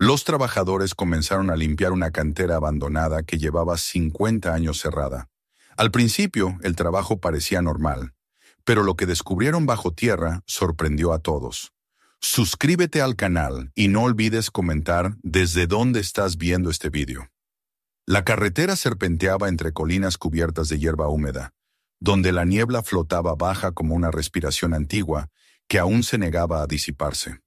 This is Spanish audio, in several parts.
Los trabajadores comenzaron a limpiar una cantera abandonada que llevaba 50 años cerrada. Al principio, el trabajo parecía normal, pero lo que descubrieron bajo tierra sorprendió a todos. Suscríbete al canal y no olvides comentar desde dónde estás viendo este vídeo. La carretera serpenteaba entre colinas cubiertas de hierba húmeda, donde la niebla flotaba baja como una respiración antigua que aún se negaba a disiparse.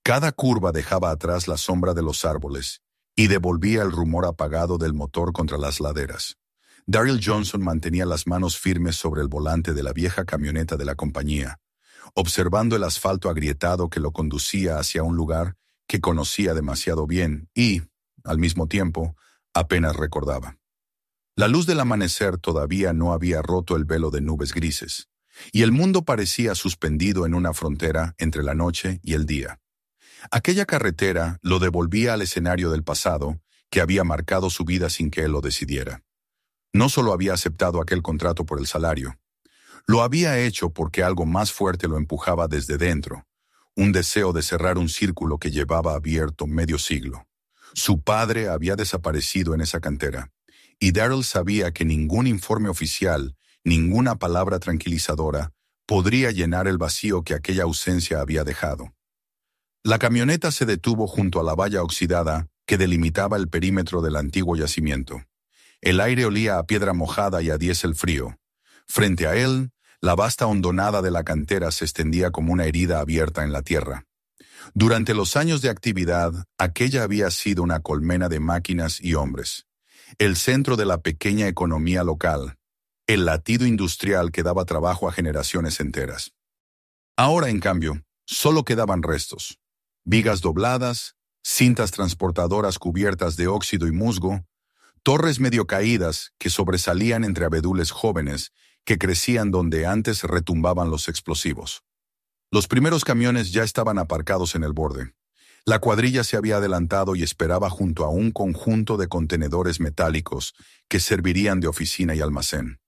Cada curva dejaba atrás la sombra de los árboles y devolvía el rumor apagado del motor contra las laderas. Daryl Johnson mantenía las manos firmes sobre el volante de la vieja camioneta de la compañía, observando el asfalto agrietado que lo conducía hacia un lugar que conocía demasiado bien y, al mismo tiempo, apenas recordaba. La luz del amanecer todavía no había roto el velo de nubes grises, y el mundo parecía suspendido en una frontera entre la noche y el día. Aquella carretera lo devolvía al escenario del pasado que había marcado su vida sin que él lo decidiera. No solo había aceptado aquel contrato por el salario, lo había hecho porque algo más fuerte lo empujaba desde dentro, un deseo de cerrar un círculo que llevaba abierto medio siglo. Su padre había desaparecido en esa cantera, y Daryl sabía que ningún informe oficial, ninguna palabra tranquilizadora, podría llenar el vacío que aquella ausencia había dejado. La camioneta se detuvo junto a la valla oxidada que delimitaba el perímetro del antiguo yacimiento. El aire olía a piedra mojada y a diésel frío. Frente a él, la vasta hondonada de la cantera se extendía como una herida abierta en la tierra. Durante los años de actividad, aquella había sido una colmena de máquinas y hombres, el centro de la pequeña economía local, el latido industrial que daba trabajo a generaciones enteras. Ahora, en cambio, solo quedaban restos. Vigas dobladas, cintas transportadoras cubiertas de óxido y musgo, torres medio caídas que sobresalían entre abedules jóvenes que crecían donde antes retumbaban los explosivos. Los primeros camiones ya estaban aparcados en el borde. La cuadrilla se había adelantado y esperaba junto a un conjunto de contenedores metálicos que servirían de oficina y almacén.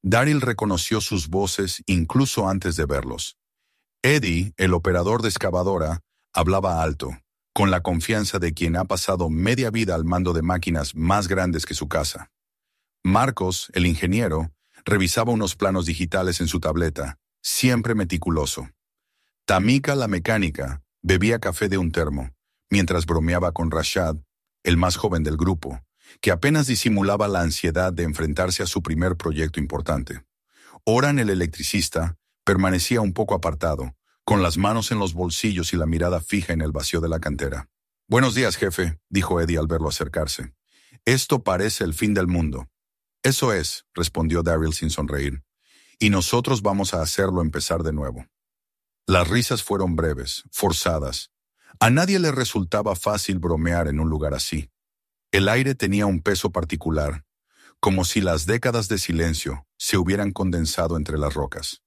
Daryl reconoció sus voces incluso antes de verlos. Eddie, el operador de excavadora, hablaba alto, con la confianza de quien ha pasado media vida al mando de máquinas más grandes que su casa. Marcos, el ingeniero, revisaba unos planos digitales en su tableta, siempre meticuloso. Tamika, la mecánica, bebía café de un termo, mientras bromeaba con Rashad, el más joven del grupo, que apenas disimulaba la ansiedad de enfrentarse a su primer proyecto importante. Oran, el electricista, permanecía un poco apartado, con las manos en los bolsillos y la mirada fija en el vacío de la cantera. «Buenos días, jefe», dijo Eddie al verlo acercarse. «Esto parece el fin del mundo». «Eso es», respondió Daryl sin sonreír, «y nosotros vamos a hacerlo empezar de nuevo». Las risas fueron breves, forzadas. A nadie le resultaba fácil bromear en un lugar así. El aire tenía un peso particular, como si las décadas de silencio se hubieran condensado entre las rocas.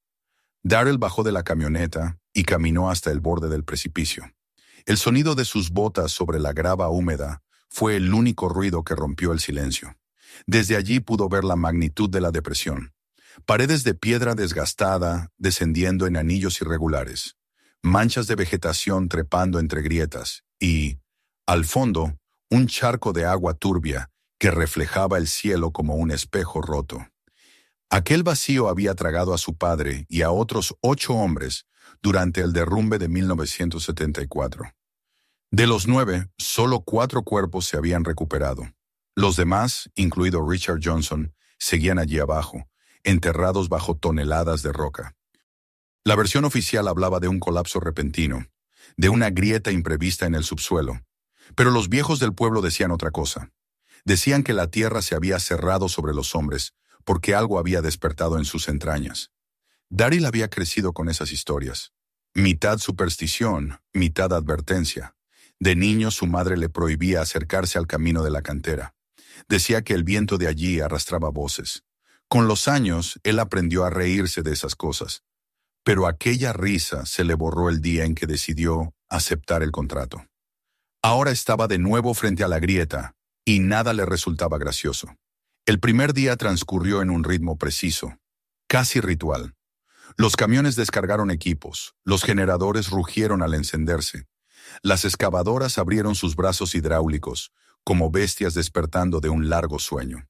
Daryl bajó de la camioneta y caminó hasta el borde del precipicio. El sonido de sus botas sobre la grava húmeda fue el único ruido que rompió el silencio. Desde allí pudo ver la magnitud de la depresión. Paredes de piedra desgastada descendiendo en anillos irregulares, manchas de vegetación trepando entre grietas y, al fondo, un charco de agua turbia que reflejaba el cielo como un espejo roto. Aquel vacío había tragado a su padre y a otros 8 hombres durante el derrumbe de 1974. De los 9, solo 4 cuerpos se habían recuperado. Los demás, incluido Richard Johnson, seguían allí abajo, enterrados bajo toneladas de roca. La versión oficial hablaba de un colapso repentino, de una grieta imprevista en el subsuelo, pero los viejos del pueblo decían otra cosa. Decían que la tierra se había cerrado sobre los hombres porque algo había despertado en sus entrañas. Daryl había crecido con esas historias. Mitad superstición, mitad advertencia. De niño su madre le prohibía acercarse al camino de la cantera. Decía que el viento de allí arrastraba voces. Con los años, él aprendió a reírse de esas cosas. Pero aquella risa se le borró el día en que decidió aceptar el contrato. Ahora estaba de nuevo frente a la grieta, y nada le resultaba gracioso. El primer día transcurrió en un ritmo preciso, casi ritual. Los camiones descargaron equipos, los generadores rugieron al encenderse. Las excavadoras abrieron sus brazos hidráulicos, como bestias despertando de un largo sueño.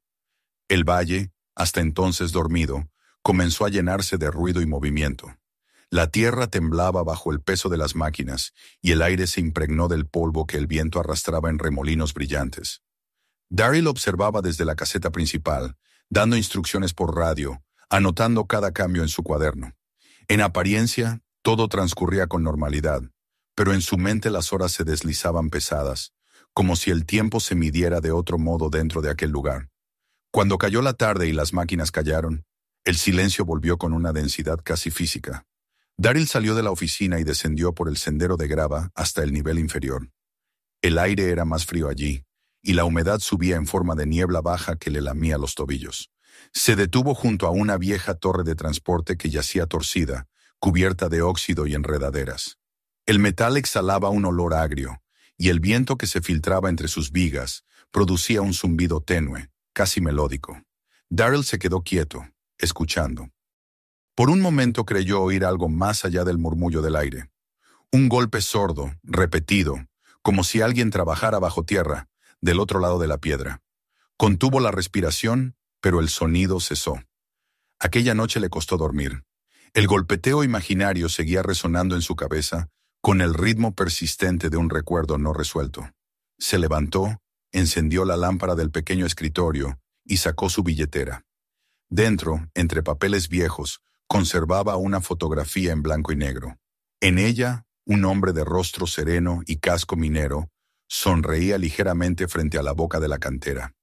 El valle, hasta entonces dormido, comenzó a llenarse de ruido y movimiento. La tierra temblaba bajo el peso de las máquinas y el aire se impregnó del polvo que el viento arrastraba en remolinos brillantes. Daryl observaba desde la caseta principal, dando instrucciones por radio, anotando cada cambio en su cuaderno. En apariencia, todo transcurría con normalidad, pero en su mente las horas se deslizaban pesadas, como si el tiempo se midiera de otro modo dentro de aquel lugar. Cuando cayó la tarde y las máquinas callaron, el silencio volvió con una densidad casi física. Daryl salió de la oficina y descendió por el sendero de grava hasta el nivel inferior. El aire era más frío allí, y la humedad subía en forma de niebla baja que le lamía los tobillos. Se detuvo junto a una vieja torre de transporte que yacía torcida, cubierta de óxido y enredaderas. El metal exhalaba un olor agrio, y el viento que se filtraba entre sus vigas producía un zumbido tenue, casi melódico. Daryl se quedó quieto, escuchando. Por un momento creyó oír algo más allá del murmullo del aire. Un golpe sordo, repetido, como si alguien trabajara bajo tierra, del otro lado de la piedra. Contuvo la respiración, pero el sonido cesó. Aquella noche le costó dormir. El golpeteo imaginario seguía resonando en su cabeza, con el ritmo persistente de un recuerdo no resuelto. Se levantó, encendió la lámpara del pequeño escritorio y sacó su billetera. Dentro, entre papeles viejos, conservaba una fotografía en blanco y negro. En ella, un hombre de rostro sereno y casco minero sonreía ligeramente frente a la boca de la cantera.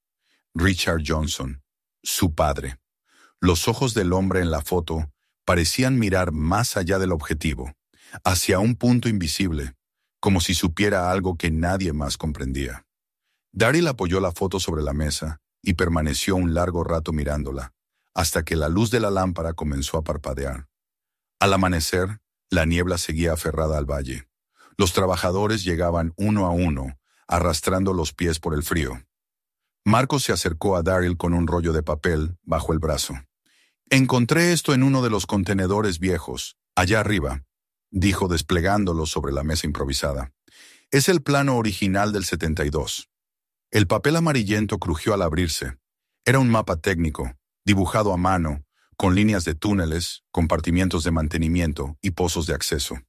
Richard Johnson, su padre. Los ojos del hombre en la foto parecían mirar más allá del objetivo, hacia un punto invisible, como si supiera algo que nadie más comprendía. Daryl apoyó la foto sobre la mesa y permaneció un largo rato mirándola, hasta que la luz de la lámpara comenzó a parpadear. Al amanecer, la niebla seguía aferrada al valle. Los trabajadores llegaban uno a uno, arrastrando los pies por el frío. Marcos se acercó a Daryl con un rollo de papel bajo el brazo. «Encontré esto en uno de los contenedores viejos, allá arriba», dijo desplegándolo sobre la mesa improvisada. «Es el plano original del 72». El papel amarillento crujió al abrirse. Era un mapa técnico, dibujado a mano, con líneas de túneles, compartimientos de mantenimiento y pozos de acceso.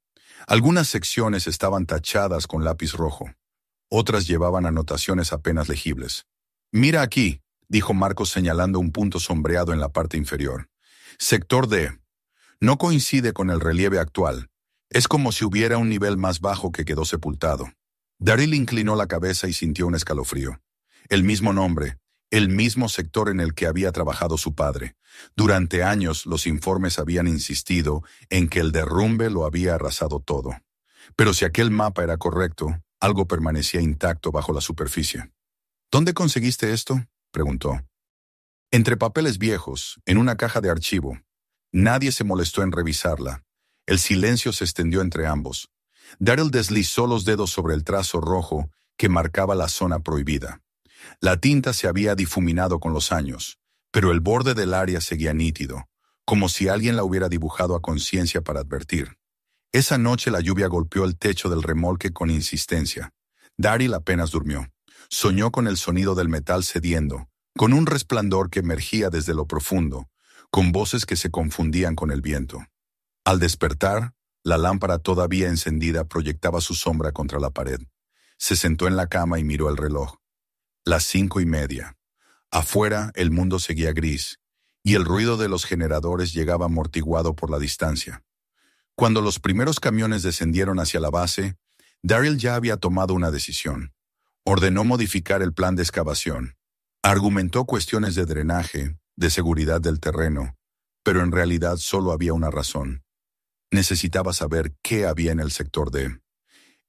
Algunas secciones estaban tachadas con lápiz rojo. Otras llevaban anotaciones apenas legibles. «Mira aquí», dijo Marcos señalando un punto sombreado en la parte inferior. «Sector D. No coincide con el relieve actual. Es como si hubiera un nivel más bajo que quedó sepultado». Daryl inclinó la cabeza y sintió un escalofrío. El mismo nombre, el mismo sector en el que había trabajado su padre. Durante años los informes habían insistido en que el derrumbe lo había arrasado todo. Pero si aquel mapa era correcto, algo permanecía intacto bajo la superficie. «¿Dónde conseguiste esto?», preguntó. «Entre papeles viejos, en una caja de archivo». Nadie se molestó en revisarla. El silencio se extendió entre ambos. Daryl deslizó los dedos sobre el trazo rojo que marcaba la zona prohibida. La tinta se había difuminado con los años, pero el borde del área seguía nítido, como si alguien la hubiera dibujado a conciencia para advertir. Esa noche la lluvia golpeó el techo del remolque con insistencia. Daryl apenas durmió. Soñó con el sonido del metal cediendo, con un resplandor que emergía desde lo profundo, con voces que se confundían con el viento. Al despertar, la lámpara todavía encendida proyectaba su sombra contra la pared. Se sentó en la cama y miró el reloj. Las 5:30. Afuera el mundo seguía gris, y el ruido de los generadores llegaba amortiguado por la distancia. Cuando los primeros camiones descendieron hacia la base, Daryl ya había tomado una decisión. Ordenó modificar el plan de excavación. Argumentó cuestiones de drenaje, de seguridad del terreno, pero en realidad solo había una razón. Necesitaba saber qué había en el sector D.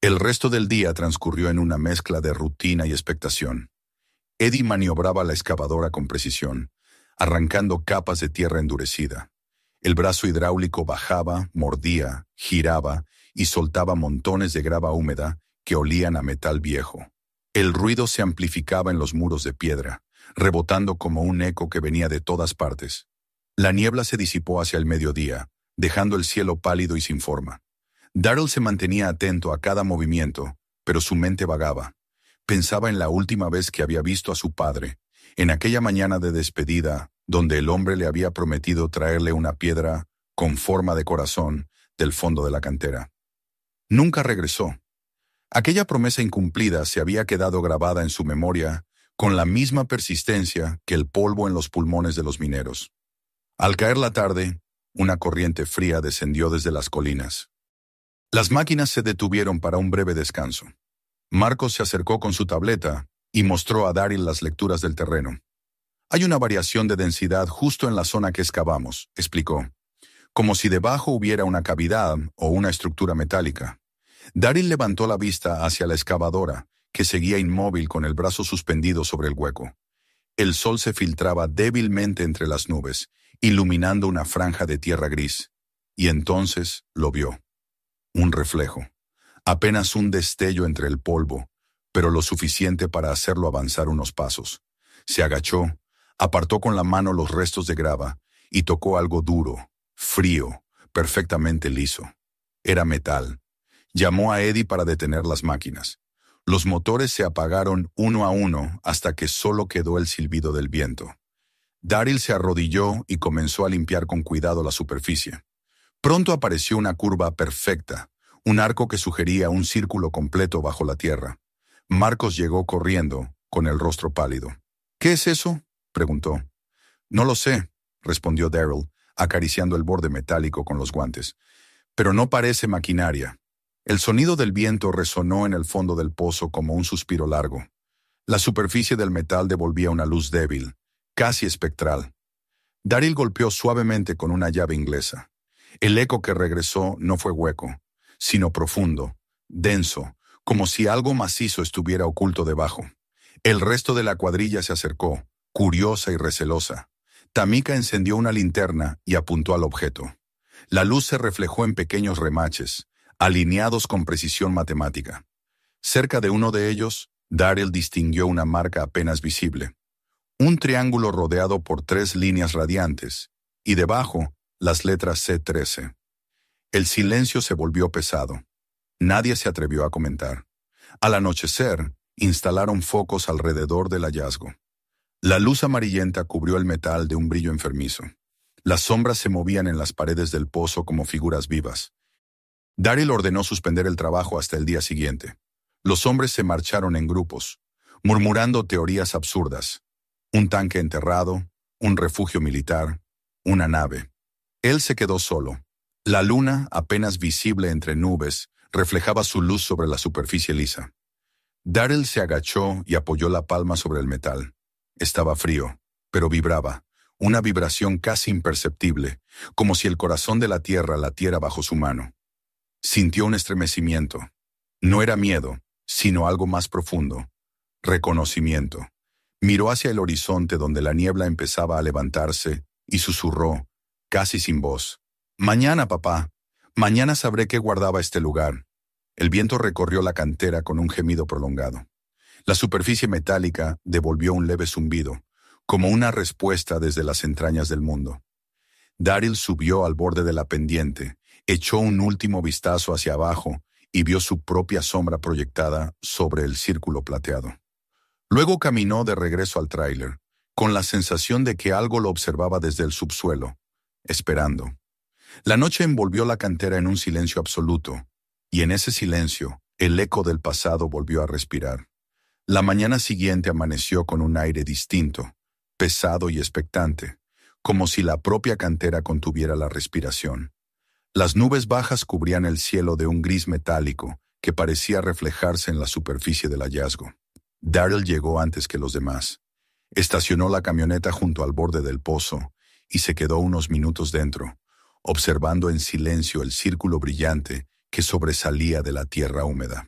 El resto del día transcurrió en una mezcla de rutina y expectación. Eddie maniobraba la excavadora con precisión, arrancando capas de tierra endurecida. El brazo hidráulico bajaba, mordía, giraba y soltaba montones de grava húmeda que olían a metal viejo. El ruido se amplificaba en los muros de piedra, rebotando como un eco que venía de todas partes. La niebla se disipó hacia el mediodía, dejando el cielo pálido y sin forma. Daryl se mantenía atento a cada movimiento, pero su mente vagaba. Pensaba en la última vez que había visto a su padre, en aquella mañana de despedida, donde el hombre le había prometido traerle una piedra con forma de corazón del fondo de la cantera. Nunca regresó. Aquella promesa incumplida se había quedado grabada en su memoria con la misma persistencia que el polvo en los pulmones de los mineros. Al caer la tarde, una corriente fría descendió desde las colinas. Las máquinas se detuvieron para un breve descanso. Marcos se acercó con su tableta y mostró a Daryl las lecturas del terreno. Hay una variación de densidad justo en la zona que excavamos, explicó, como si debajo hubiera una cavidad o una estructura metálica. Daryl levantó la vista hacia la excavadora, que seguía inmóvil con el brazo suspendido sobre el hueco. El sol se filtraba débilmente entre las nubes, iluminando una franja de tierra gris. Y entonces lo vio. Un reflejo. Apenas un destello entre el polvo, pero lo suficiente para hacerlo avanzar unos pasos. Se agachó, apartó con la mano los restos de grava y tocó algo duro, frío, perfectamente liso. Era metal. Llamó a Eddie para detener las máquinas. Los motores se apagaron uno a uno hasta que solo quedó el silbido del viento. Daryl se arrodilló y comenzó a limpiar con cuidado la superficie. Pronto apareció una curva perfecta, un arco que sugería un círculo completo bajo la tierra. Marcos llegó corriendo, con el rostro pálido. «¿Qué es eso?», preguntó. «No lo sé», respondió Daryl, acariciando el borde metálico con los guantes. «Pero no parece maquinaria». El sonido del viento resonó en el fondo del pozo como un suspiro largo. La superficie del metal devolvía una luz débil, casi espectral. Daryl golpeó suavemente con una llave inglesa. El eco que regresó no fue hueco, sino profundo, denso, como si algo macizo estuviera oculto debajo. El resto de la cuadrilla se acercó, curiosa y recelosa. Tamika encendió una linterna y apuntó al objeto. La luz se reflejó en pequeños remaches, alineados con precisión matemática. Cerca de uno de ellos, Daryl distinguió una marca apenas visible. Un triángulo rodeado por 3 líneas radiantes, y debajo, las letras C13. El silencio se volvió pesado. Nadie se atrevió a comentar. Al anochecer, instalaron focos alrededor del hallazgo. La luz amarillenta cubrió el metal de un brillo enfermizo. Las sombras se movían en las paredes del pozo como figuras vivas. Daryl ordenó suspender el trabajo hasta el día siguiente. Los hombres se marcharon en grupos, murmurando teorías absurdas. Un tanque enterrado, un refugio militar, una nave. Él se quedó solo. La luna, apenas visible entre nubes, reflejaba su luz sobre la superficie lisa. Daryl se agachó y apoyó la palma sobre el metal. Estaba frío, pero vibraba, una vibración casi imperceptible, como si el corazón de la tierra latiera bajo su mano. Sintió un estremecimiento. No era miedo, sino algo más profundo. Reconocimiento. Miró hacia el horizonte donde la niebla empezaba a levantarse y susurró, casi sin voz. «Mañana, papá. Mañana sabré qué guardaba este lugar». El viento recorrió la cantera con un gemido prolongado. La superficie metálica devolvió un leve zumbido, como una respuesta desde las entrañas del mundo. Daryl subió al borde de la pendiente, echó un último vistazo hacia abajo y vio su propia sombra proyectada sobre el círculo plateado. Luego caminó de regreso al tráiler, con la sensación de que algo lo observaba desde el subsuelo, esperando. La noche envolvió la cantera en un silencio absoluto, y en ese silencio, el eco del pasado volvió a respirar. La mañana siguiente amaneció con un aire distinto, pesado y expectante, como si la propia cantera contuviera la respiración. Las nubes bajas cubrían el cielo de un gris metálico que parecía reflejarse en la superficie del hallazgo. Daryl llegó antes que los demás. Estacionó la camioneta junto al borde del pozo y se quedó unos minutos dentro, observando en silencio el círculo brillante que sobresalía de la tierra húmeda.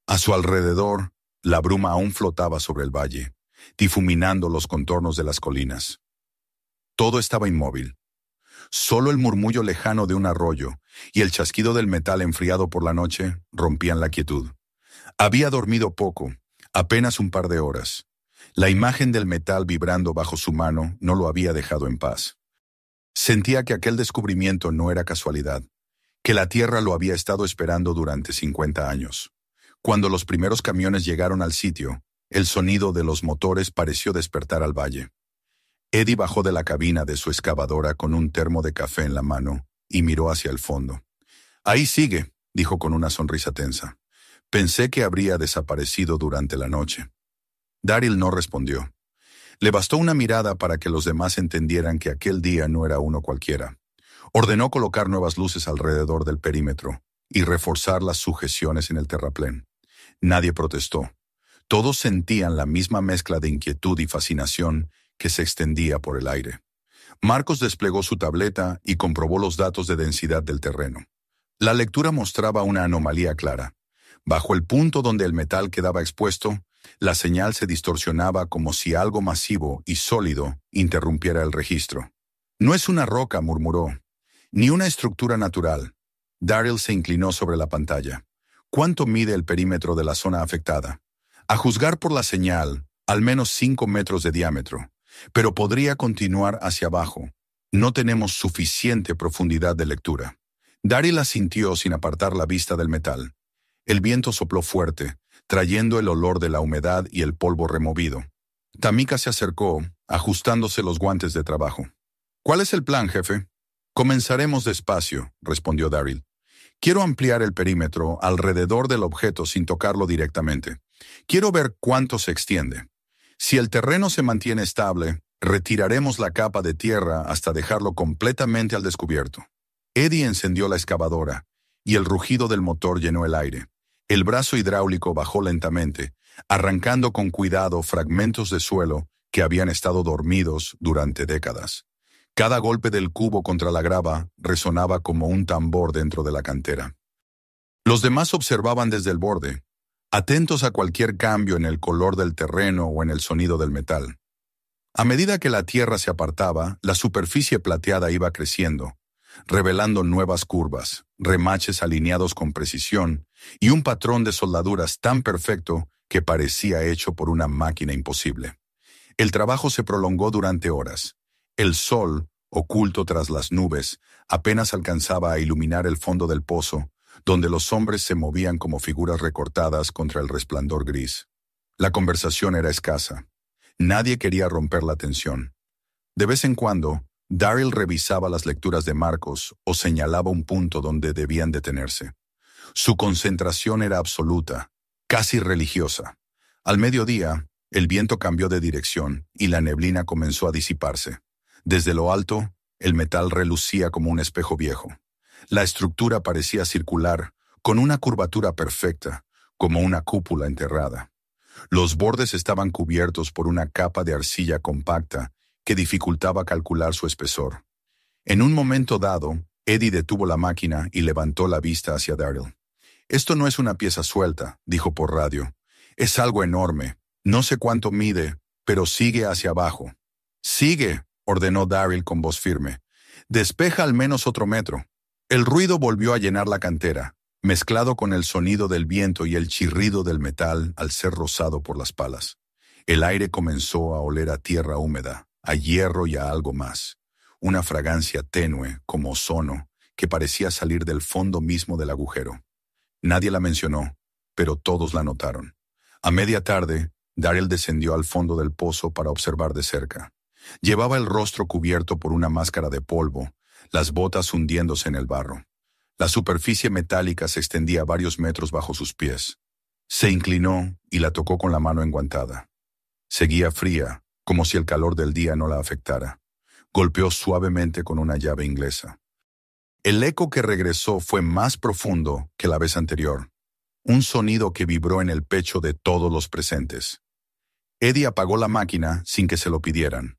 A su alrededor, la bruma aún flotaba sobre el valle, difuminando los contornos de las colinas. Todo estaba inmóvil. Solo el murmullo lejano de un arroyo y el chasquido del metal enfriado por la noche rompían la quietud. Había dormido poco, apenas un par de horas. La imagen del metal vibrando bajo su mano no lo había dejado en paz. Sentía que aquel descubrimiento no era casualidad, que la tierra lo había estado esperando durante 50 años. Cuando los primeros camiones llegaron al sitio, el sonido de los motores pareció despertar al valle. Eddie bajó de la cabina de su excavadora con un termo de café en la mano y miró hacia el fondo. «Ahí sigue», dijo con una sonrisa tensa. «Pensé que habría desaparecido durante la noche». Daryl no respondió. Le bastó una mirada para que los demás entendieran que aquel día no era uno cualquiera. Ordenó colocar nuevas luces alrededor del perímetro y reforzar las sujeciones en el terraplén. Nadie protestó. Todos sentían la misma mezcla de inquietud y fascinación que se extendía por el aire. Marcos desplegó su tableta y comprobó los datos de densidad del terreno. La lectura mostraba una anomalía clara. Bajo el punto donde el metal quedaba expuesto, la señal se distorsionaba como si algo masivo y sólido interrumpiera el registro. «No es una roca», murmuró, «ni una estructura natural». Daryl se inclinó sobre la pantalla. «¿Cuánto mide el perímetro de la zona afectada?» «A juzgar por la señal, al menos 5 metros de diámetro, pero podría continuar hacia abajo. No tenemos suficiente profundidad de lectura». Daryl asintió sin apartar la vista del metal. El viento sopló fuerte, trayendo el olor de la humedad y el polvo removido. Tamika se acercó, ajustándose los guantes de trabajo. «¿Cuál es el plan, jefe?» «Comenzaremos despacio», respondió Daryl. «Quiero ampliar el perímetro alrededor del objeto sin tocarlo directamente. Quiero ver cuánto se extiende. Si el terreno se mantiene estable, retiraremos la capa de tierra hasta dejarlo completamente al descubierto». Eddie encendió la excavadora, y el rugido del motor llenó el aire. El brazo hidráulico bajó lentamente, arrancando con cuidado fragmentos de suelo que habían estado dormidos durante décadas. Cada golpe del cubo contra la grava resonaba como un tambor dentro de la cantera. Los demás observaban desde el borde, atentos a cualquier cambio en el color del terreno o en el sonido del metal. A medida que la tierra se apartaba, la superficie plateada iba creciendo, revelando nuevas curvas, remaches alineados con precisión y un patrón de soldaduras tan perfecto que parecía hecho por una máquina imposible. El trabajo se prolongó durante horas. El sol, oculto tras las nubes, apenas alcanzaba a iluminar el fondo del pozo, donde los hombres se movían como figuras recortadas contra el resplandor gris. La conversación era escasa. Nadie quería romper la tensión. De vez en cuando, Daryl revisaba las lecturas de Marcos o señalaba un punto donde debían detenerse. Su concentración era absoluta, casi religiosa. Al mediodía, el viento cambió de dirección y la neblina comenzó a disiparse. Desde lo alto, el metal relucía como un espejo viejo. La estructura parecía circular, con una curvatura perfecta, como una cúpula enterrada. Los bordes estaban cubiertos por una capa de arcilla compacta que dificultaba calcular su espesor. En un momento dado, Eddie detuvo la máquina y levantó la vista hacia Daryl. «Esto no es una pieza suelta», dijo por radio. «Es algo enorme. No sé cuánto mide, pero sigue hacia abajo». «Sigue», ordenó Daryl con voz firme. «Despeja al menos otro metro». El ruido volvió a llenar la cantera, mezclado con el sonido del viento y el chirrido del metal al ser rozado por las palas. El aire comenzó a oler a tierra húmeda, a hierro y a algo más. Una fragancia tenue, como ozono, que parecía salir del fondo mismo del agujero. Nadie la mencionó, pero todos la notaron. A media tarde, Daryl descendió al fondo del pozo para observar de cerca. Llevaba el rostro cubierto por una máscara de polvo, las botas hundiéndose en el barro. La superficie metálica se extendía varios metros bajo sus pies. Se inclinó y la tocó con la mano enguantada. Seguía fría, como si el calor del día no la afectara. Golpeó suavemente con una llave inglesa. El eco que regresó fue más profundo que la vez anterior, un sonido que vibró en el pecho de todos los presentes. Eddie apagó la máquina sin que se lo pidieran.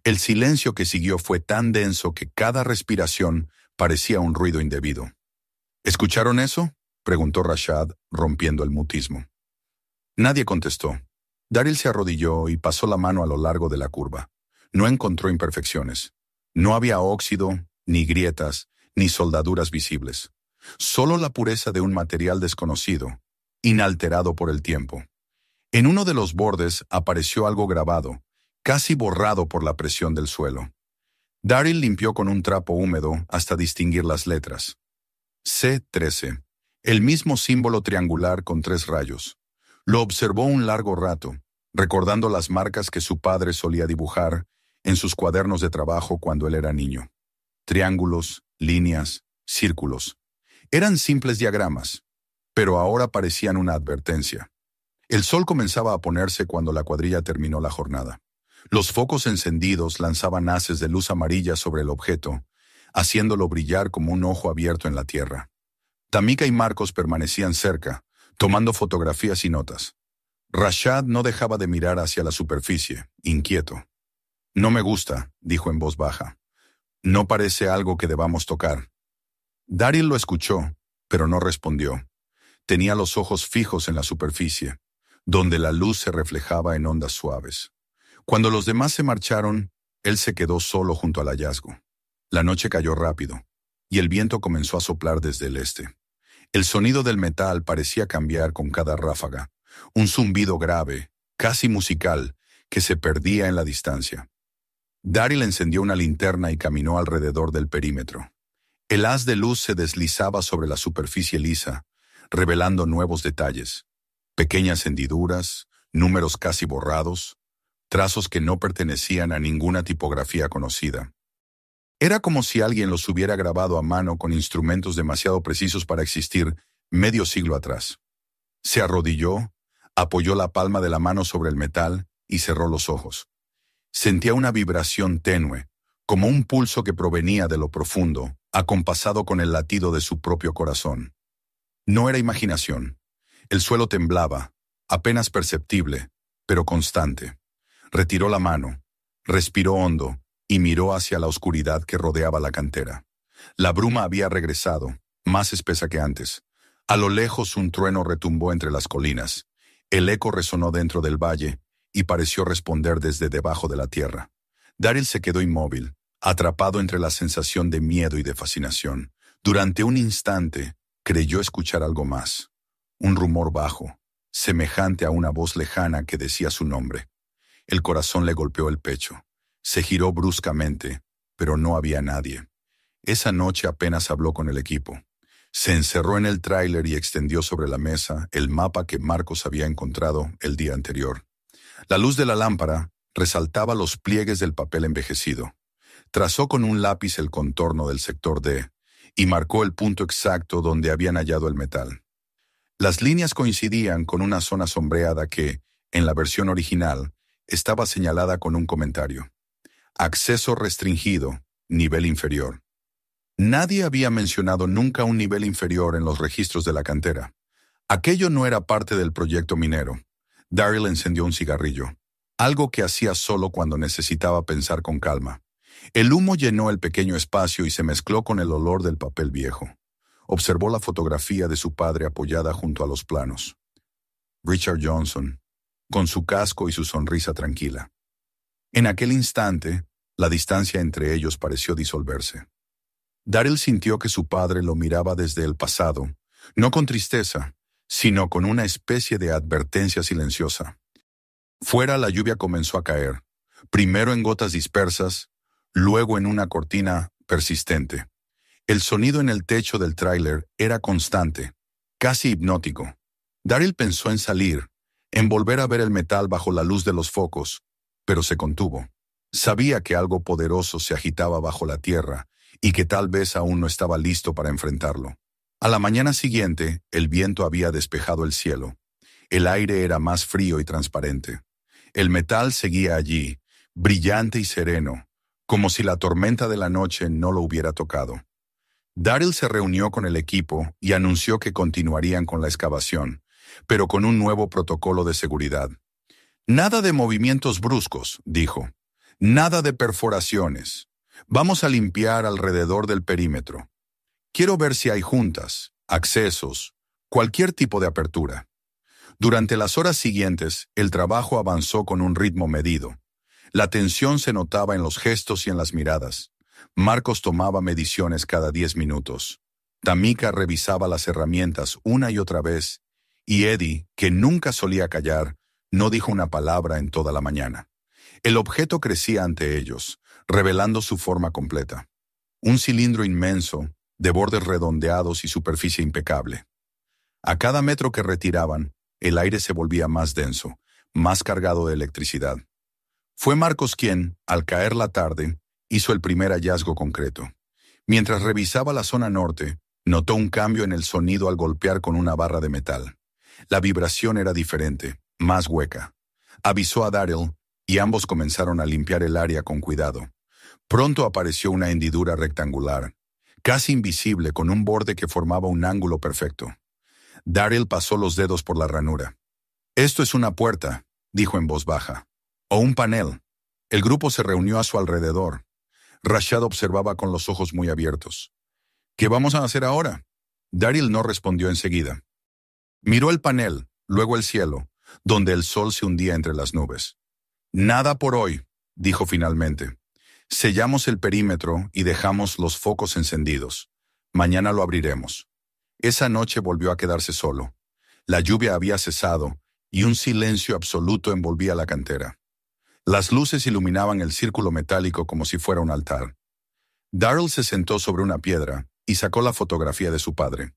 El silencio que siguió fue tan denso que cada respiración parecía un ruido indebido. ¿Escucharon eso?, preguntó Rashad, rompiendo el mutismo. Nadie contestó. Daryl se arrodilló y pasó la mano a lo largo de la curva. No encontró imperfecciones. No había óxido, ni grietas, ni soldaduras visibles. Solo la pureza de un material desconocido, inalterado por el tiempo. En uno de los bordes apareció algo grabado, casi borrado por la presión del suelo. Daryl limpió con un trapo húmedo hasta distinguir las letras. C13, El mismo símbolo triangular con 3 rayos. Lo observó un largo rato, recordando las marcas que su padre solía dibujar en sus cuadernos de trabajo cuando él era niño. Triángulos, líneas, círculos. Eran simples diagramas, pero ahora parecían una advertencia. El sol comenzaba a ponerse cuando la cuadrilla terminó la jornada. Los focos encendidos lanzaban haces de luz amarilla sobre el objeto, haciéndolo brillar como un ojo abierto en la tierra. Tamika y Marcos permanecían cerca, tomando fotografías y notas. Rashad no dejaba de mirar hacia la superficie, inquieto. «No me gusta», dijo en voz baja. «No parece algo que debamos tocar». Daryl lo escuchó, pero no respondió. Tenía los ojos fijos en la superficie, donde la luz se reflejaba en ondas suaves. Cuando los demás se marcharon, él se quedó solo junto al hallazgo. La noche cayó rápido, y el viento comenzó a soplar desde el este. El sonido del metal parecía cambiar con cada ráfaga, un zumbido grave, casi musical, que se perdía en la distancia. Daryl encendió una linterna y caminó alrededor del perímetro. El haz de luz se deslizaba sobre la superficie lisa, revelando nuevos detalles. Pequeñas hendiduras, números casi borrados, trazos que no pertenecían a ninguna tipografía conocida. Era como si alguien los hubiera grabado a mano con instrumentos demasiado precisos para existir medio siglo atrás. Se arrodilló, apoyó la palma de la mano sobre el metal y cerró los ojos. Sentía una vibración tenue, como un pulso que provenía de lo profundo, acompasado con el latido de su propio corazón. No era imaginación. El suelo temblaba, apenas perceptible, pero constante. Retiró la mano, respiró hondo y miró hacia la oscuridad que rodeaba la cantera. La bruma había regresado, más espesa que antes. A lo lejos un trueno retumbó entre las colinas. El eco resonó dentro del valle y pareció responder desde debajo de la tierra. Daryl se quedó inmóvil, atrapado entre la sensación de miedo y de fascinación. Durante un instante, creyó escuchar algo más. Un rumor bajo, semejante a una voz lejana que decía su nombre. El corazón le golpeó el pecho. Se giró bruscamente, pero no había nadie. Esa noche apenas habló con el equipo. Se encerró en el tráiler y extendió sobre la mesa el mapa que Marcos había encontrado el día anterior. La luz de la lámpara resaltaba los pliegues del papel envejecido. Trazó con un lápiz el contorno del sector D y marcó el punto exacto donde habían hallado el metal. Las líneas coincidían con una zona sombreada que, en la versión original, estaba señalada con un comentario. Acceso restringido, nivel inferior. Nadie había mencionado nunca un nivel inferior en los registros de la cantera. Aquello no era parte del proyecto minero. Daryl encendió un cigarrillo, algo que hacía solo cuando necesitaba pensar con calma. El humo llenó el pequeño espacio y se mezcló con el olor del papel viejo. Observó la fotografía de su padre apoyada junto a los planos. Richard Johnson, con su casco y su sonrisa tranquila. En aquel instante, la distancia entre ellos pareció disolverse. Daryl sintió que su padre lo miraba desde el pasado, no con tristeza, sino con una especie de advertencia silenciosa. Fuera la lluvia comenzó a caer, primero en gotas dispersas, luego en una cortina persistente. El sonido en el techo del tráiler era constante, casi hipnótico. Daryl pensó en salir, en volver a ver el metal bajo la luz de los focos, pero se contuvo. Sabía que algo poderoso se agitaba bajo la tierra y que tal vez aún no estaba listo para enfrentarlo. A la mañana siguiente, el viento había despejado el cielo. El aire era más frío y transparente. El metal seguía allí, brillante y sereno, como si la tormenta de la noche no lo hubiera tocado. Daryl se reunió con el equipo y anunció que continuarían con la excavación, pero con un nuevo protocolo de seguridad. «Nada de movimientos bruscos», dijo. «Nada de perforaciones. Vamos a limpiar alrededor del perímetro. Quiero ver si hay juntas, accesos, cualquier tipo de apertura». Durante las horas siguientes, el trabajo avanzó con un ritmo medido. La tensión se notaba en los gestos y en las miradas. Marcos tomaba mediciones cada 10 minutos. Tamika revisaba las herramientas una y otra vez, y Eddie, que nunca solía callar, no dijo una palabra en toda la mañana. El objeto crecía ante ellos, revelando su forma completa. Un cilindro inmenso, de bordes redondeados y superficie impecable. A cada metro que retiraban, el aire se volvía más denso, más cargado de electricidad. Fue Marcos quien, al caer la tarde, hizo el primer hallazgo concreto. Mientras revisaba la zona norte, notó un cambio en el sonido al golpear con una barra de metal. La vibración era diferente, más hueca. Avisó a Daryl, y ambos comenzaron a limpiar el área con cuidado. Pronto apareció una hendidura rectangular, casi invisible, con un borde que formaba un ángulo perfecto. Daryl pasó los dedos por la ranura. «Esto es una puerta», dijo en voz baja. «O un panel». El grupo se reunió a su alrededor. Rashad observaba con los ojos muy abiertos. «¿Qué vamos a hacer ahora?». Daryl no respondió enseguida. Miró el panel, luego el cielo, donde el sol se hundía entre las nubes. «Nada por hoy», dijo finalmente. «Sellamos el perímetro y dejamos los focos encendidos. Mañana lo abriremos». Esa noche volvió a quedarse solo. La lluvia había cesado y un silencio absoluto envolvía la cantera. Las luces iluminaban el círculo metálico como si fuera un altar. Daryl se sentó sobre una piedra y sacó la fotografía de su padre.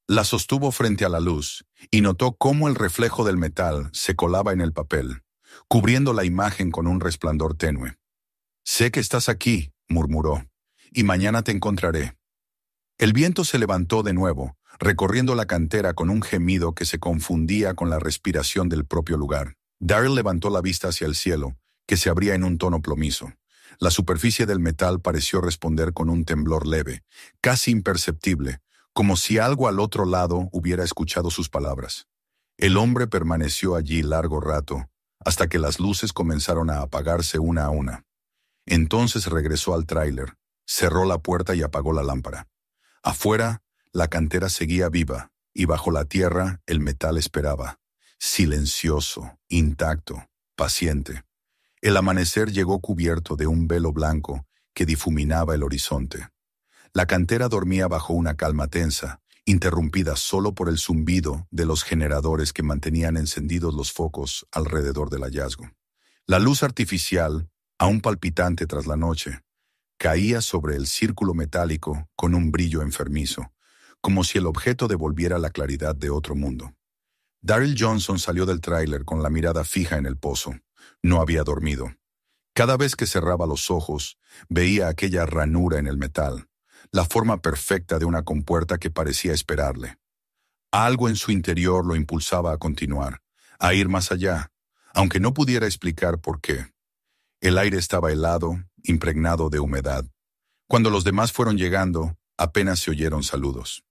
La sostuvo frente a la luz y notó cómo el reflejo del metal se colaba en el papel, cubriendo la imagen con un resplandor tenue. «Sé que estás aquí», murmuró, «y mañana te encontraré». El viento se levantó de nuevo, recorriendo la cantera con un gemido que se confundía con la respiración del propio lugar. Daryl levantó la vista hacia el cielo, que se abría en un tono plomizo. La superficie del metal pareció responder con un temblor leve, casi imperceptible, como si algo al otro lado hubiera escuchado sus palabras. El hombre permaneció allí largo rato, hasta que las luces comenzaron a apagarse una a una. Entonces regresó al tráiler, cerró la puerta y apagó la lámpara. Afuera, la cantera seguía viva, y bajo la tierra el metal esperaba, silencioso, intacto, paciente. El amanecer llegó cubierto de un velo blanco que difuminaba el horizonte. La cantera dormía bajo una calma tensa, interrumpida solo por el zumbido de los generadores que mantenían encendidos los focos alrededor del hallazgo. La luz artificial, aún palpitante tras la noche, caía sobre el círculo metálico con un brillo enfermizo, como si el objeto devolviera la claridad de otro mundo. Daryl Johnson salió del tráiler con la mirada fija en el pozo. No había dormido. Cada vez que cerraba los ojos, veía aquella ranura en el metal, la forma perfecta de una compuerta que parecía esperarle. Algo en su interior lo impulsaba a continuar, a ir más allá, aunque no pudiera explicar por qué. El aire estaba helado, impregnado de humedad. Cuando los demás fueron llegando, apenas se oyeron saludos.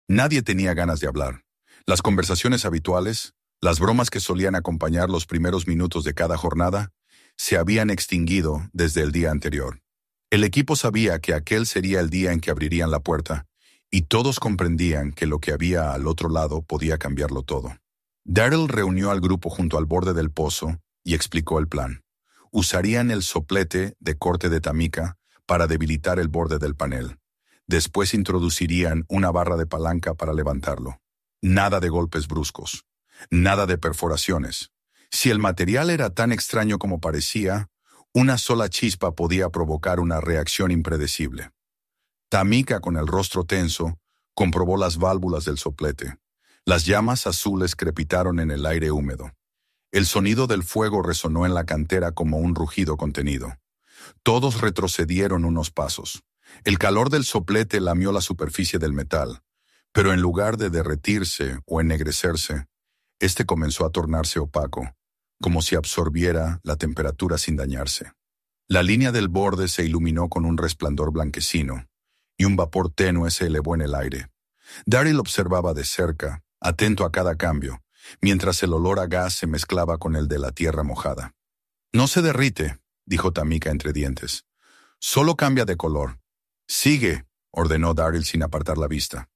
Nadie tenía ganas de hablar. Las conversaciones habituales, las bromas que solían acompañar los primeros minutos de cada jornada, se habían extinguido desde el día anterior. El equipo sabía que aquel sería el día en que abrirían la puerta, y todos comprendían que lo que había al otro lado podía cambiarlo todo. Daryl reunió al grupo junto al borde del pozo y explicó el plan. Usarían el soplete de corte de Tamika para debilitar el borde del panel. Después introducirían una barra de palanca para levantarlo. Nada de golpes bruscos. Nada de perforaciones. Si el material era tan extraño como parecía, una sola chispa podía provocar una reacción impredecible. Tamika, con el rostro tenso, comprobó las válvulas del soplete. Las llamas azules crepitaron en el aire húmedo. El sonido del fuego resonó en la cantera como un rugido contenido. Todos retrocedieron unos pasos. El calor del soplete lamió la superficie del metal, pero en lugar de derretirse o ennegrecerse, este comenzó a tornarse opaco, como si absorbiera la temperatura sin dañarse. La línea del borde se iluminó con un resplandor blanquecino, y un vapor tenue se elevó en el aire. Daryl observaba de cerca, atento a cada cambio, mientras el olor a gas se mezclaba con el de la tierra mojada. «No se derrite», dijo Tamika entre dientes. «Solo cambia de color». «Sigue», ordenó Daryl sin apartar la vista.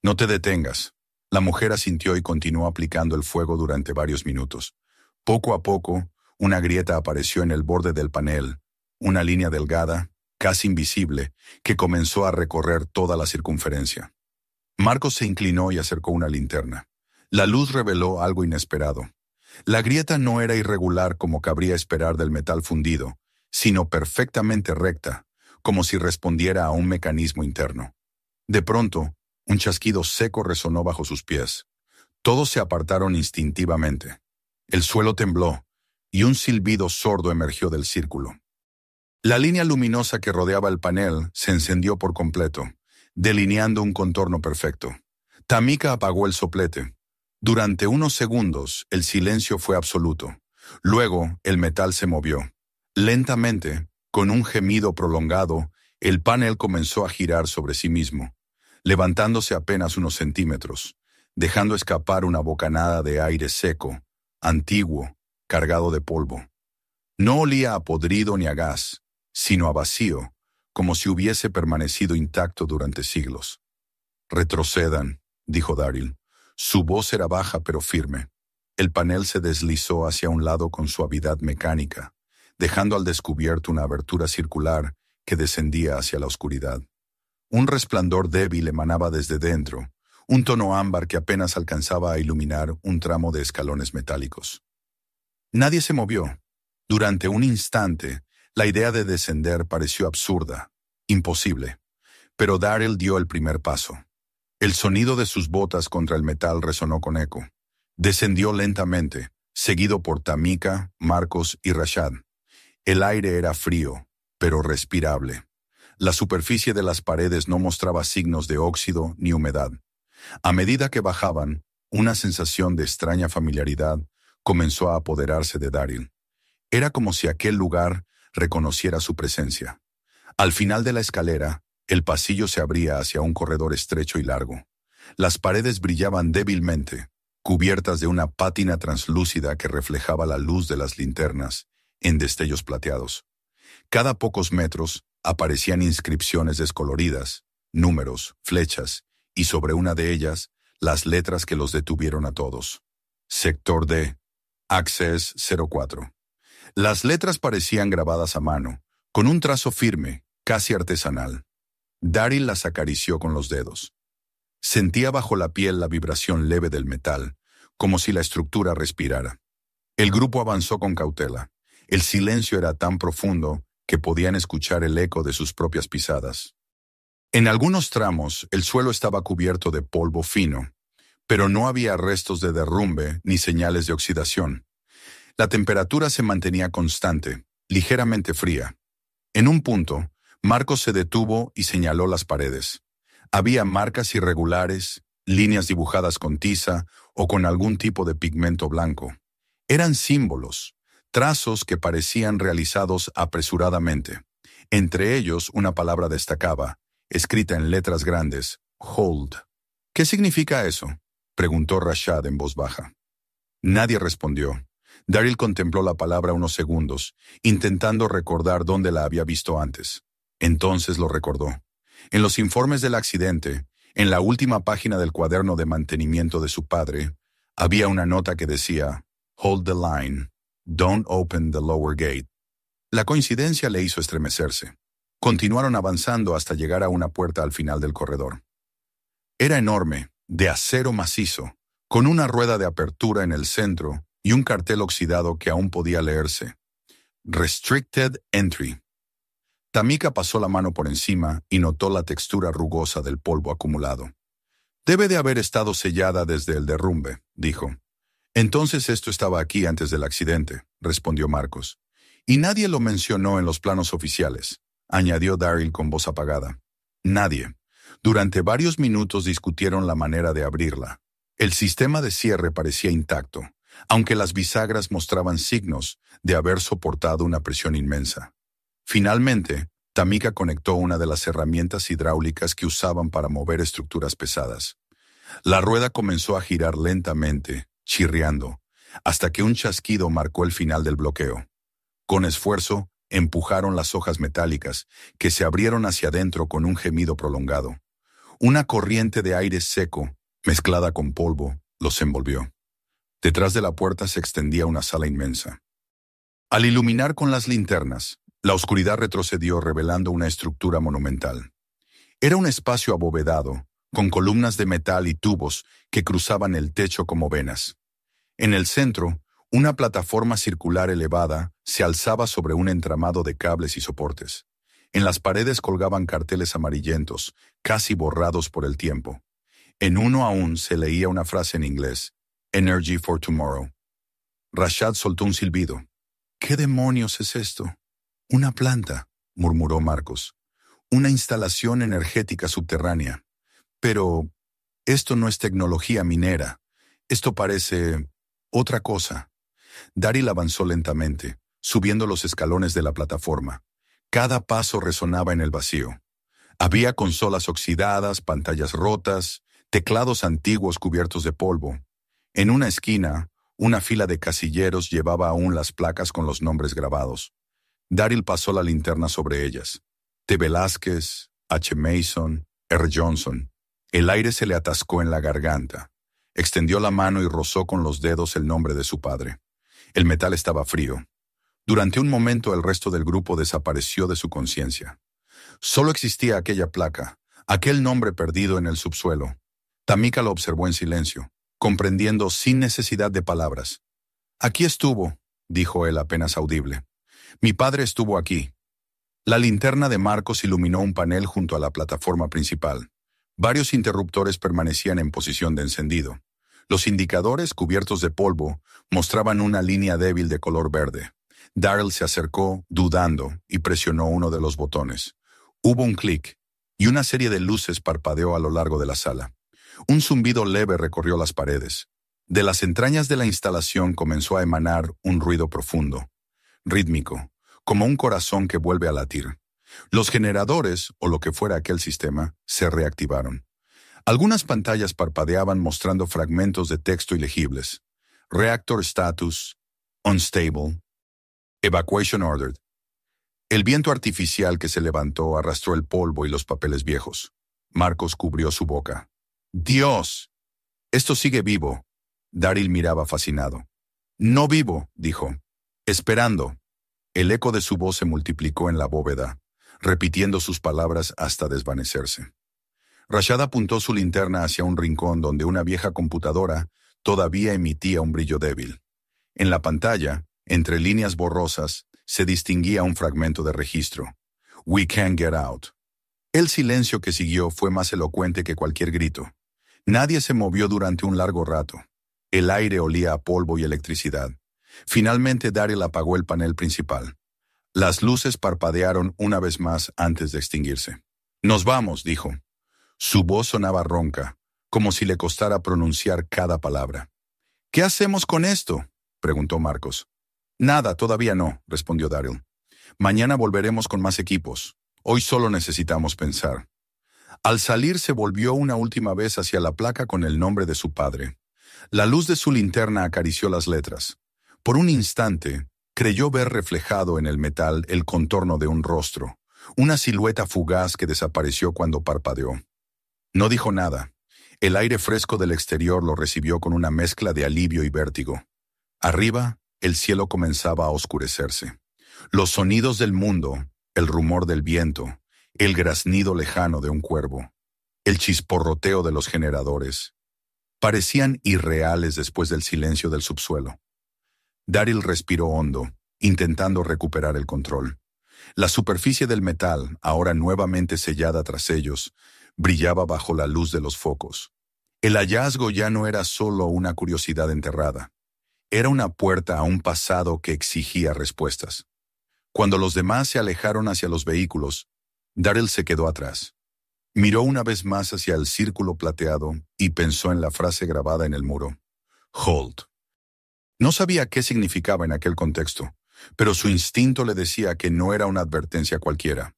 «No te detengas». La mujer asintió y continuó aplicando el fuego durante varios minutos. Poco a poco, una grieta apareció en el borde del panel, una línea delgada, casi invisible, que comenzó a recorrer toda la circunferencia. Marcos se inclinó y acercó una linterna. La luz reveló algo inesperado. La grieta no era irregular como cabría esperar del metal fundido, sino perfectamente recta, como si respondiera a un mecanismo interno. De pronto, Un chasquido seco resonó bajo sus pies. Todos se apartaron instintivamente. El suelo tembló, y un silbido sordo emergió del círculo. La línea luminosa que rodeaba el panel se encendió por completo, delineando un contorno perfecto. Tamika apagó el soplete. Durante unos segundos, el silencio fue absoluto. Luego, el metal se movió. Lentamente, con un gemido prolongado, el panel comenzó a girar sobre sí mismo, levantándose apenas unos centímetros, dejando escapar una bocanada de aire seco, antiguo, cargado de polvo. No olía a podrido ni a gas, sino a vacío, como si hubiese permanecido intacto durante siglos. «Retrocedan», dijo Daryl. Su voz era baja pero firme. El panel se deslizó hacia un lado con suavidad mecánica, dejando al descubierto una abertura circular que descendía hacia la oscuridad. Un resplandor débil emanaba desde dentro, un tono ámbar que apenas alcanzaba a iluminar un tramo de escalones metálicos. Nadie se movió. Durante un instante, la idea de descender pareció absurda, imposible, pero Daryl dio el primer paso. El sonido de sus botas contra el metal resonó con eco. Descendió lentamente, seguido por Tamika, Marcos y Rashad. El aire era frío, pero respirable. La superficie de las paredes no mostraba signos de óxido ni humedad. A medida que bajaban, una sensación de extraña familiaridad comenzó a apoderarse de Daryl. Era como si aquel lugar reconociera su presencia. Al final de la escalera, el pasillo se abría hacia un corredor estrecho y largo. Las paredes brillaban débilmente, cubiertas de una pátina translúcida que reflejaba la luz de las linternas en destellos plateados. Cada pocos metros aparecían inscripciones descoloridas, números, flechas, y sobre una de ellas, las letras que los detuvieron a todos. Sector D, Access 04. Las letras parecían grabadas a mano, con un trazo firme, casi artesanal. Daryl las acarició con los dedos. Sentía bajo la piel la vibración leve del metal, como si la estructura respirara. El grupo avanzó con cautela. El silencio era tan profundo que podían escuchar el eco de sus propias pisadas. En algunos tramos, el suelo estaba cubierto de polvo fino, pero no había restos de derrumbe ni señales de oxidación. La temperatura se mantenía constante, ligeramente fría. En un punto, Marcos se detuvo y señaló las paredes. Había marcas irregulares, líneas dibujadas con tiza o con algún tipo de pigmento blanco. Eran símbolos, trazos que parecían realizados apresuradamente. Entre ellos, una palabra destacaba, escrita en letras grandes, Hold. «¿Qué significa eso?», preguntó Rashad en voz baja. Nadie respondió. Daryl contempló la palabra unos segundos, intentando recordar dónde la había visto antes. Entonces lo recordó. En los informes del accidente, en la última página del cuaderno de mantenimiento de su padre, había una nota que decía, «Hold the line. Don't open the lower gate». La coincidencia le hizo estremecerse. Continuaron avanzando hasta llegar a una puerta al final del corredor. Era enorme, de acero macizo, con una rueda de apertura en el centro y un cartel oxidado que aún podía leerse. «Restricted Entry». Tamika pasó la mano por encima y notó la textura rugosa del polvo acumulado. «Debe de haber estado sellada desde el derrumbe», dijo. «Entonces esto estaba aquí antes del accidente», respondió Marcos. «Y nadie lo mencionó en los planos oficiales», añadió Daryl con voz apagada. «Nadie. Durante varios minutos discutieron la manera de abrirla. El sistema de cierre parecía intacto, aunque las bisagras mostraban signos de haber soportado una presión inmensa. Finalmente, Tamika conectó una de las herramientas hidráulicas que usaban para mover estructuras pesadas. La rueda comenzó a girar lentamente, chirriando, hasta que un chasquido marcó el final del bloqueo. Con esfuerzo, empujaron las hojas metálicas, que se abrieron hacia adentro con un gemido prolongado. Una corriente de aire seco, mezclada con polvo, los envolvió. Detrás de la puerta se extendía una sala inmensa. Al iluminar con las linternas, la oscuridad retrocedió revelando una estructura monumental. Era un espacio abovedado, con columnas de metal y tubos que cruzaban el techo como venas. En el centro, una plataforma circular elevada se alzaba sobre un entramado de cables y soportes. En las paredes colgaban carteles amarillentos, casi borrados por el tiempo. En uno aún se leía una frase en inglés: Energy for Tomorrow. Rashad soltó un silbido. ¿Qué demonios es esto? Una planta, murmuró Marcos. Una instalación energética subterránea. Pero esto no es tecnología minera. Esto parece otra cosa. Daryl avanzó lentamente, subiendo los escalones de la plataforma. Cada paso resonaba en el vacío. Había consolas oxidadas, pantallas rotas, teclados antiguos cubiertos de polvo. En una esquina, una fila de casilleros llevaba aún las placas con los nombres grabados. Daryl pasó la linterna sobre ellas. T. Velázquez, H. Mason, R. Johnson. El aire se le atascó en la garganta. Extendió la mano y rozó con los dedos el nombre de su padre. El metal estaba frío. Durante un momento el resto del grupo desapareció de su conciencia. Solo existía aquella placa, aquel nombre perdido en el subsuelo. Tamika lo observó en silencio, comprendiendo sin necesidad de palabras. «Aquí estuvo», dijo él apenas audible. «Mi padre estuvo aquí». La linterna de Marcos iluminó un panel junto a la plataforma principal. Varios interruptores permanecían en posición de encendido. Los indicadores, cubiertos de polvo, mostraban una línea débil de color verde. Daryl se acercó, dudando, y presionó uno de los botones. Hubo un clic, y una serie de luces parpadeó a lo largo de la sala. Un zumbido leve recorrió las paredes. De las entrañas de la instalación comenzó a emanar un ruido profundo, rítmico, como un corazón que vuelve a latir. Los generadores, o lo que fuera aquel sistema, se reactivaron. Algunas pantallas parpadeaban mostrando fragmentos de texto ilegibles. Reactor status, unstable, evacuation ordered. El viento artificial que se levantó arrastró el polvo y los papeles viejos. Marcos cubrió su boca. «¡Dios! Esto sigue vivo». Daryl miraba fascinado. «No vivo», dijo. «Esperando». El eco de su voz se multiplicó en la bóveda, repitiendo sus palabras hasta desvanecerse. Rashad apuntó su linterna hacia un rincón donde una vieja computadora todavía emitía un brillo débil. En la pantalla, entre líneas borrosas, se distinguía un fragmento de registro. «We can't get out». El silencio que siguió fue más elocuente que cualquier grito. Nadie se movió durante un largo rato. El aire olía a polvo y electricidad. Finalmente Daryl apagó el panel principal. Las luces parpadearon una vez más antes de extinguirse. «Nos vamos», dijo. Su voz sonaba ronca, como si le costara pronunciar cada palabra. «¿Qué hacemos con esto?», preguntó Marcos. «Nada, todavía no», respondió Daryl. «Mañana volveremos con más equipos. Hoy solo necesitamos pensar». Al salir se volvió una última vez hacia la placa con el nombre de su padre. La luz de su linterna acarició las letras. Por un instante, creyó ver reflejado en el metal el contorno de un rostro, una silueta fugaz que desapareció cuando parpadeó. No dijo nada. El aire fresco del exterior lo recibió con una mezcla de alivio y vértigo. Arriba, el cielo comenzaba a oscurecerse. Los sonidos del mundo, el rumor del viento, el graznido lejano de un cuervo, el chisporroteo de los generadores, parecían irreales después del silencio del subsuelo. Daryl respiró hondo, intentando recuperar el control. La superficie del metal, ahora nuevamente sellada tras ellos, brillaba bajo la luz de los focos. El hallazgo ya no era solo una curiosidad enterrada. Era una puerta a un pasado que exigía respuestas. Cuando los demás se alejaron hacia los vehículos, Daryl se quedó atrás. Miró una vez más hacia el círculo plateado y pensó en la frase grabada en el muro. «Hold». No sabía qué significaba en aquel contexto, pero su instinto le decía que no era una advertencia cualquiera.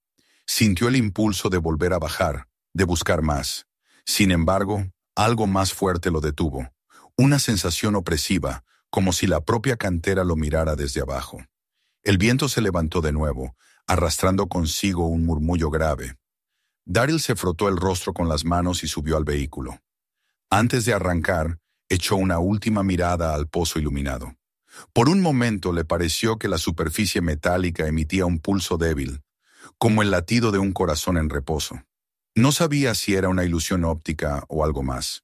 Sintió el impulso de volver a bajar, de buscar más. Sin embargo, algo más fuerte lo detuvo. Una sensación opresiva, como si la propia cantera lo mirara desde abajo. El viento se levantó de nuevo, arrastrando consigo un murmullo grave. Daryl se frotó el rostro con las manos y subió al vehículo. Antes de arrancar, echó una última mirada al pozo iluminado. Por un momento le pareció que la superficie metálica emitía un pulso débil, como el latido de un corazón en reposo. No sabía si era una ilusión óptica o algo más,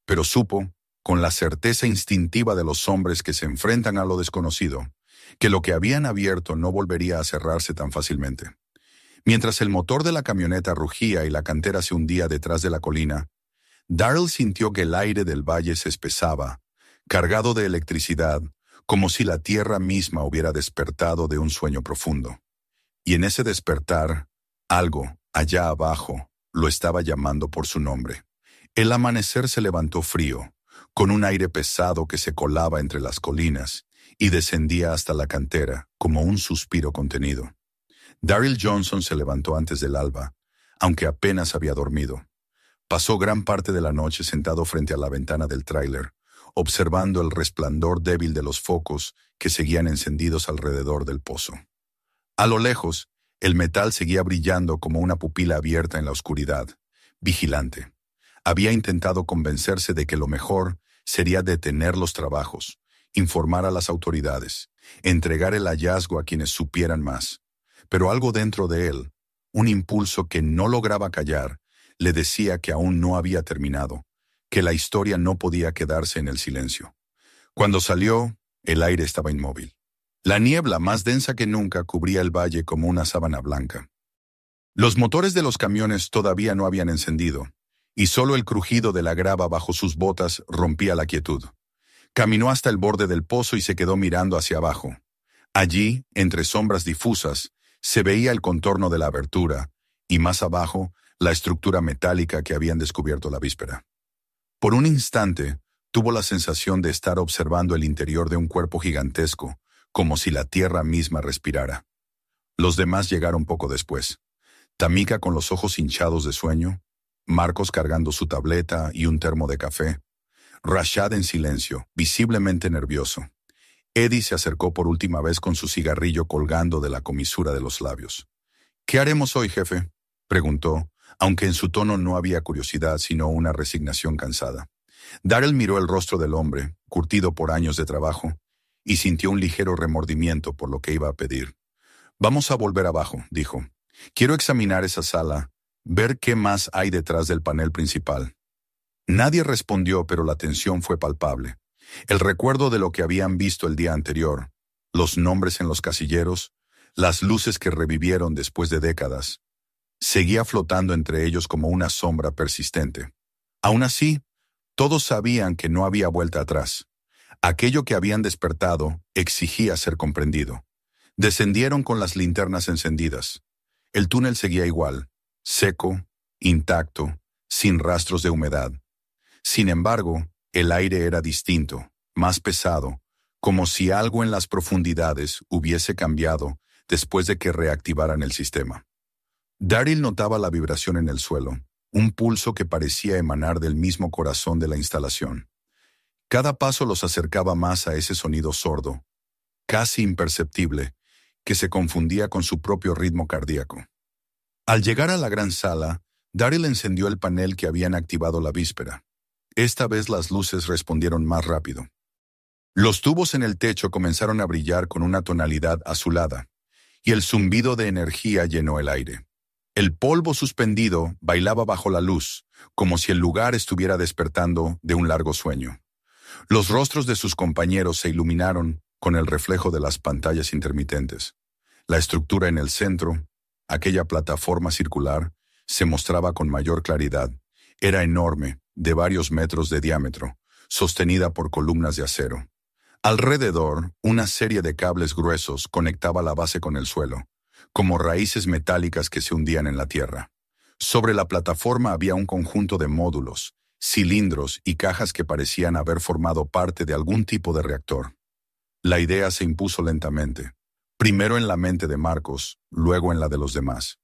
pero supo, con la certeza instintiva de los hombres que se enfrentan a lo desconocido, que lo que habían abierto no volvería a cerrarse tan fácilmente. Mientras el motor de la camioneta rugía y la cantera se hundía detrás de la colina, Daryl sintió que el aire del valle se espesaba, cargado de electricidad, como si la tierra misma hubiera despertado de un sueño profundo. Y en ese despertar, algo, allá abajo, lo estaba llamando por su nombre. El amanecer se levantó frío, con un aire pesado que se colaba entre las colinas y descendía hasta la cantera, como un suspiro contenido. Daryl Johnson se levantó antes del alba, aunque apenas había dormido. Pasó gran parte de la noche sentado frente a la ventana del tráiler, observando el resplandor débil de los focos que seguían encendidos alrededor del pozo. A lo lejos, el metal seguía brillando como una pupila abierta en la oscuridad, vigilante. Había intentado convencerse de que lo mejor sería detener los trabajos, informar a las autoridades, entregar el hallazgo a quienes supieran más. Pero algo dentro de él, un impulso que no lograba callar, le decía que aún no había terminado, que la historia no podía quedarse en el silencio. Cuando salió, el aire estaba inmóvil. La niebla, más densa que nunca, cubría el valle como una sábana blanca. Los motores de los camiones todavía no habían encendido, y solo el crujido de la grava bajo sus botas rompía la quietud. Caminó hasta el borde del pozo y se quedó mirando hacia abajo. Allí, entre sombras difusas, se veía el contorno de la abertura, y más abajo, la estructura metálica que habían descubierto la víspera. Por un instante, tuvo la sensación de estar observando el interior de un cuerpo gigantesco, como si la tierra misma respirara. Los demás llegaron poco después. Tamika con los ojos hinchados de sueño, Marcos cargando su tableta y un termo de café, Rashad en silencio, visiblemente nervioso. Eddie se acercó por última vez con su cigarrillo colgando de la comisura de los labios. «¿Qué haremos hoy, jefe?», preguntó, aunque en su tono no había curiosidad sino una resignación cansada. Daryl miró el rostro del hombre, curtido por años de trabajo, y sintió un ligero remordimiento por lo que iba a pedir. «Vamos a volver abajo», dijo. «Quiero examinar esa sala, ver qué más hay detrás del panel principal». Nadie respondió, pero la tensión fue palpable. El recuerdo de lo que habían visto el día anterior, los nombres en los casilleros, las luces que revivieron después de décadas, seguía flotando entre ellos como una sombra persistente. Aún así, todos sabían que no había vuelta atrás. Aquello que habían despertado exigía ser comprendido. Descendieron con las linternas encendidas. El túnel seguía igual, seco, intacto, sin rastros de humedad. Sin embargo, el aire era distinto, más pesado, como si algo en las profundidades hubiese cambiado después de que reactivaran el sistema. Daryl notaba la vibración en el suelo, un pulso que parecía emanar del mismo corazón de la instalación. Cada paso los acercaba más a ese sonido sordo, casi imperceptible, que se confundía con su propio ritmo cardíaco. Al llegar a la gran sala, Daryl encendió el panel que habían activado la víspera. Esta vez las luces respondieron más rápido. Los tubos en el techo comenzaron a brillar con una tonalidad azulada, y el zumbido de energía llenó el aire. El polvo suspendido bailaba bajo la luz, como si el lugar estuviera despertando de un largo sueño. Los rostros de sus compañeros se iluminaron con el reflejo de las pantallas intermitentes. La estructura en el centro, aquella plataforma circular, se mostraba con mayor claridad. Era enorme, de varios metros de diámetro, sostenida por columnas de acero. Alrededor, una serie de cables gruesos conectaba la base con el suelo, como raíces metálicas que se hundían en la tierra. Sobre la plataforma había un conjunto de módulos, cilindros y cajas que parecían haber formado parte de algún tipo de reactor. La idea se impuso lentamente, primero en la mente de Marcos, luego en la de los demás.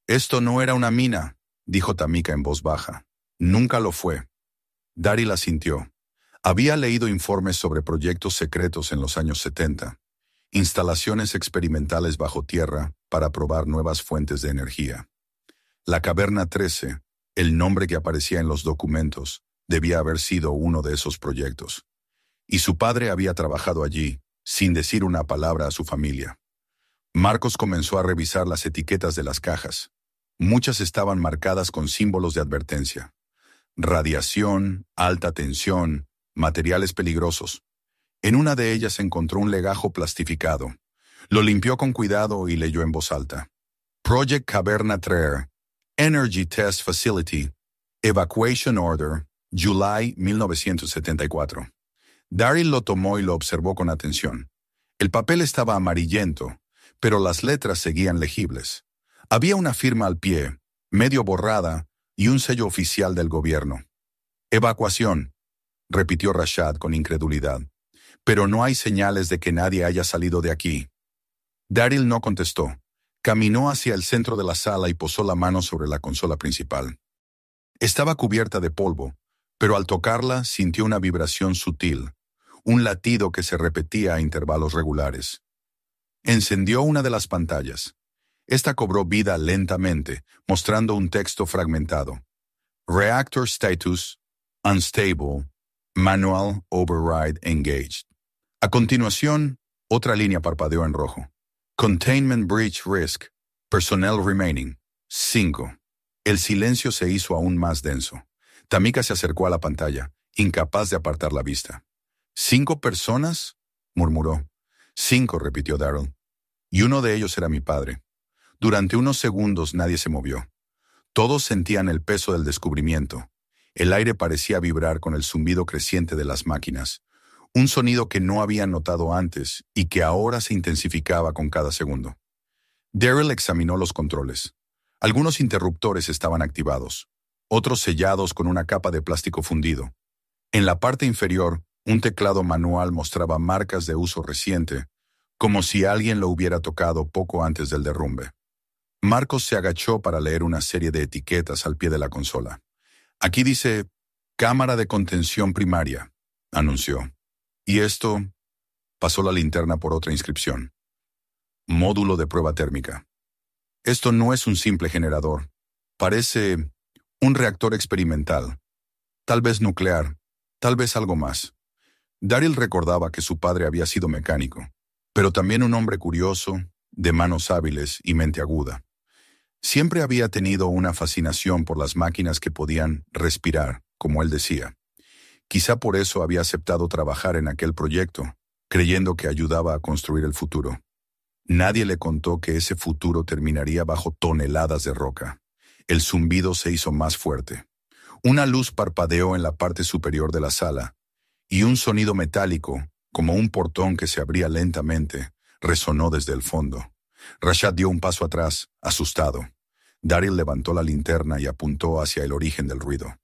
«Esto no era una mina», dijo Tamika en voz baja. «Nunca lo fue». Daryl asintió. Había leído informes sobre proyectos secretos en los años 70, instalaciones experimentales bajo tierra para probar nuevas fuentes de energía. La Caverna 13, el nombre que aparecía en los documentos, debía haber sido uno de esos proyectos. Y su padre había trabajado allí, sin decir una palabra a su familia. Marcos comenzó a revisar las etiquetas de las cajas. Muchas estaban marcadas con símbolos de advertencia. Radiación, alta tensión, materiales peligrosos. En una de ellas encontró un legajo plastificado. Lo limpió con cuidado y leyó en voz alta. Project Caverna 3, Energy Test Facility. Evacuation Order, July 1974. Daryl lo tomó y lo observó con atención. El papel estaba amarillento, pero las letras seguían legibles. Había una firma al pie, medio borrada, y un sello oficial del gobierno. Evacuación, repitió Rashad con incredulidad. Pero no hay señales de que nadie haya salido de aquí. Daryl no contestó. Caminó hacia el centro de la sala y posó la mano sobre la consola principal. Estaba cubierta de polvo, pero al tocarla sintió una vibración sutil, un latido que se repetía a intervalos regulares. Encendió una de las pantallas. Esta cobró vida lentamente, mostrando un texto fragmentado. Reactor status, unstable, manual override engaged. A continuación, otra línea parpadeó en rojo. Containment breach risk, personnel remaining, 5. El silencio se hizo aún más denso. Tamika se acercó a la pantalla, incapaz de apartar la vista. ¿5 personas? Murmuró. 5, repitió Daryl. Y uno de ellos era mi padre. Durante unos segundos nadie se movió. Todos sentían el peso del descubrimiento. El aire parecía vibrar con el zumbido creciente de las máquinas, un sonido que no habían notado antes y que ahora se intensificaba con cada segundo. Daryl examinó los controles. Algunos interruptores estaban activados, otros sellados con una capa de plástico fundido. En la parte inferior, un teclado manual mostraba marcas de uso reciente, como si alguien lo hubiera tocado poco antes del derrumbe. Marcos se agachó para leer una serie de etiquetas al pie de la consola. Aquí dice, cámara de contención primaria, anunció. Y esto, pasó la linterna por otra inscripción. Módulo de prueba térmica. Esto no es un simple generador. Parece un reactor experimental. Tal vez nuclear, tal vez algo más. Daryl recordaba que su padre había sido mecánico, pero también un hombre curioso, de manos hábiles y mente aguda. Siempre había tenido una fascinación por las máquinas que podían respirar, como él decía. Quizá por eso había aceptado trabajar en aquel proyecto, creyendo que ayudaba a construir el futuro. Nadie le contó que ese futuro terminaría bajo toneladas de roca. El zumbido se hizo más fuerte. Una luz parpadeó en la parte superior de la sala, y un sonido metálico, como un portón que se abría lentamente, resonó desde el fondo. Rashad dio un paso atrás, asustado. Daryl levantó la linterna y apuntó hacia el origen del ruido.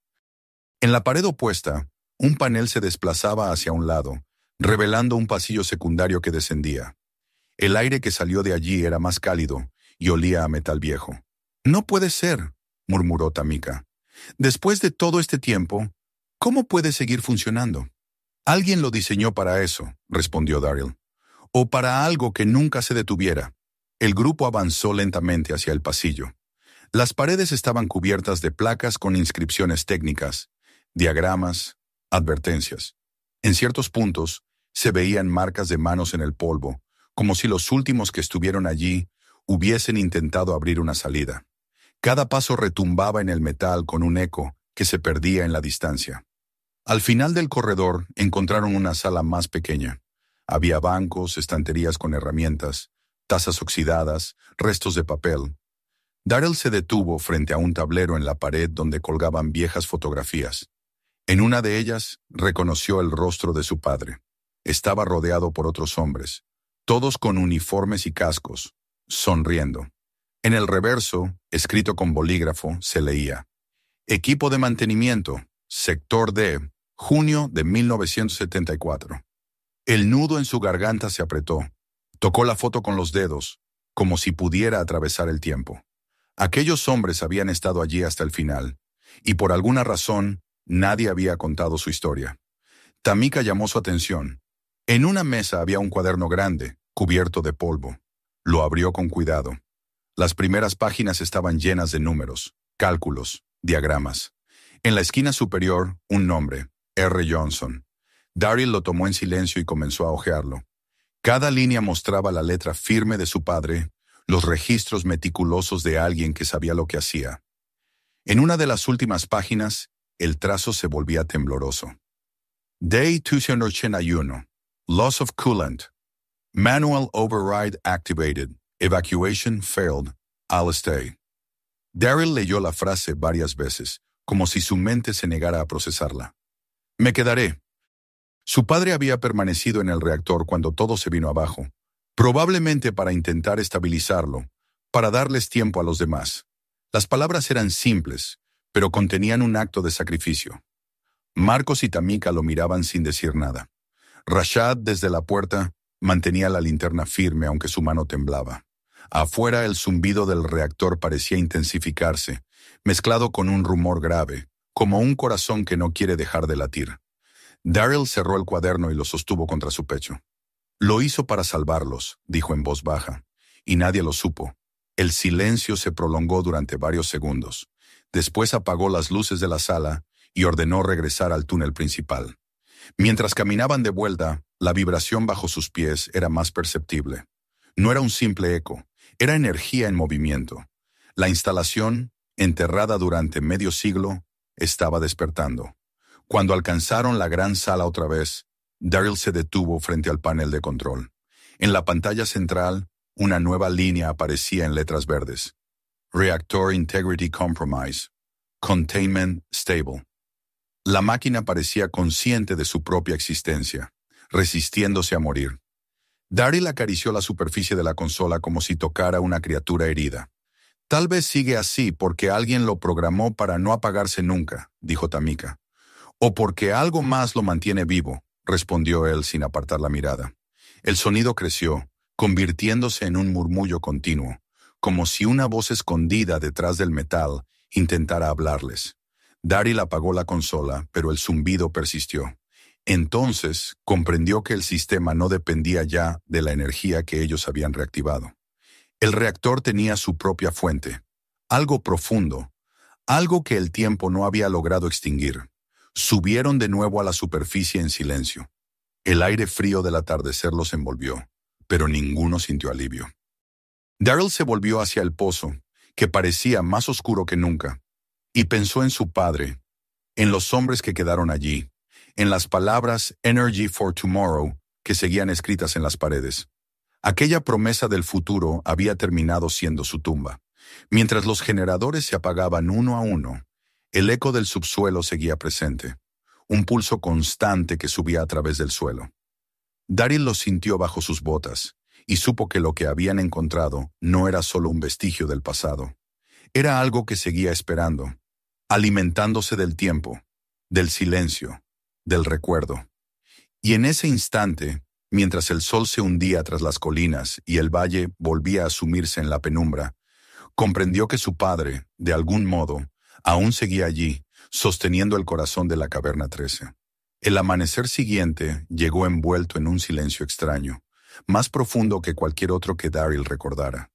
En la pared opuesta, un panel se desplazaba hacia un lado, revelando un pasillo secundario que descendía. El aire que salió de allí era más cálido y olía a metal viejo. «No puede ser», murmuró Tamika. «Después de todo este tiempo, ¿cómo puede seguir funcionando?» «Alguien lo diseñó para eso», respondió Daryl. «O para algo que nunca se detuviera». El grupo avanzó lentamente hacia el pasillo. Las paredes estaban cubiertas de placas con inscripciones técnicas, diagramas, advertencias. En ciertos puntos se veían marcas de manos en el polvo, como si los últimos que estuvieron allí hubiesen intentado abrir una salida. Cada paso retumbaba en el metal con un eco que se perdía en la distancia. Al final del corredor encontraron una sala más pequeña. Había bancos, estanterías con herramientas, tazas oxidadas, restos de papel. Daryl se detuvo frente a un tablero en la pared donde colgaban viejas fotografías. En una de ellas reconoció el rostro de su padre. Estaba rodeado por otros hombres, todos con uniformes y cascos, sonriendo. En el reverso, escrito con bolígrafo, se leía: Equipo de mantenimiento, sector D, junio de 1974. El nudo en su garganta se apretó. Tocó la foto con los dedos, como si pudiera atravesar el tiempo. Aquellos hombres habían estado allí hasta el final, y por alguna razón, nadie había contado su historia. Tamika llamó su atención. En una mesa había un cuaderno grande, cubierto de polvo. Lo abrió con cuidado. Las primeras páginas estaban llenas de números, cálculos, diagramas. En la esquina superior, un nombre, R. Johnson. Daryl lo tomó en silencio y comenzó a hojearlo. Cada línea mostraba la letra firme de su padre, los registros meticulosos de alguien que sabía lo que hacía. En una de las últimas páginas, el trazo se volvía tembloroso. Day 281. Loss of coolant. Manual override activated. Evacuation failed. I'll stay. Daryl leyó la frase varias veces, como si su mente se negara a procesarla. Me quedaré. Su padre había permanecido en el reactor cuando todo se vino abajo, probablemente para intentar estabilizarlo, para darles tiempo a los demás. Las palabras eran simples, pero contenían un acto de sacrificio. Marcos y Tamika lo miraban sin decir nada. Rashad, desde la puerta, mantenía la linterna firme aunque su mano temblaba. Afuera el zumbido del reactor parecía intensificarse, mezclado con un rumor grave, como un corazón que no quiere dejar de latir. Daryl cerró el cuaderno y lo sostuvo contra su pecho. Lo hizo para salvarlos, dijo en voz baja, y nadie lo supo. El silencio se prolongó durante varios segundos. Después apagó las luces de la sala y ordenó regresar al túnel principal. Mientras caminaban de vuelta, la vibración bajo sus pies era más perceptible. No era un simple eco, era energía en movimiento. La instalación, enterrada durante medio siglo, estaba despertando. Cuando alcanzaron la gran sala otra vez, Daryl se detuvo frente al panel de control. En la pantalla central, una nueva línea aparecía en letras verdes. Reactor Integrity Compromise. Containment Stable. La máquina parecía consciente de su propia existencia, resistiéndose a morir. Daryl acarició la superficie de la consola como si tocara una criatura herida. Tal vez sigue así porque alguien lo programó para no apagarse nunca, dijo Tamika. O porque algo más lo mantiene vivo, respondió él sin apartar la mirada. El sonido creció, convirtiéndose en un murmullo continuo, como si una voz escondida detrás del metal intentara hablarles. Daryl apagó la consola, pero el zumbido persistió. Entonces comprendió que el sistema no dependía ya de la energía que ellos habían reactivado. El reactor tenía su propia fuente, algo profundo, algo que el tiempo no había logrado extinguir. Subieron de nuevo a la superficie en silencio. El aire frío del atardecer los envolvió, pero ninguno sintió alivio. Daryl se volvió hacia el pozo, que parecía más oscuro que nunca, y pensó en su padre, en los hombres que quedaron allí, en las palabras Energy for Tomorrow que seguían escritas en las paredes. Aquella promesa del futuro había terminado siendo su tumba. Mientras los generadores se apagaban uno a uno, el eco del subsuelo seguía presente, un pulso constante que subía a través del suelo. Daryl lo sintió bajo sus botas y supo que lo que habían encontrado no era solo un vestigio del pasado. Era algo que seguía esperando, alimentándose del tiempo, del silencio, del recuerdo. Y en ese instante, mientras el sol se hundía tras las colinas y el valle volvía a sumirse en la penumbra, comprendió que su padre, de algún modo, aún seguía allí, sosteniendo el corazón de la caverna 13. El amanecer siguiente llegó envuelto en un silencio extraño, más profundo que cualquier otro que Daryl recordara.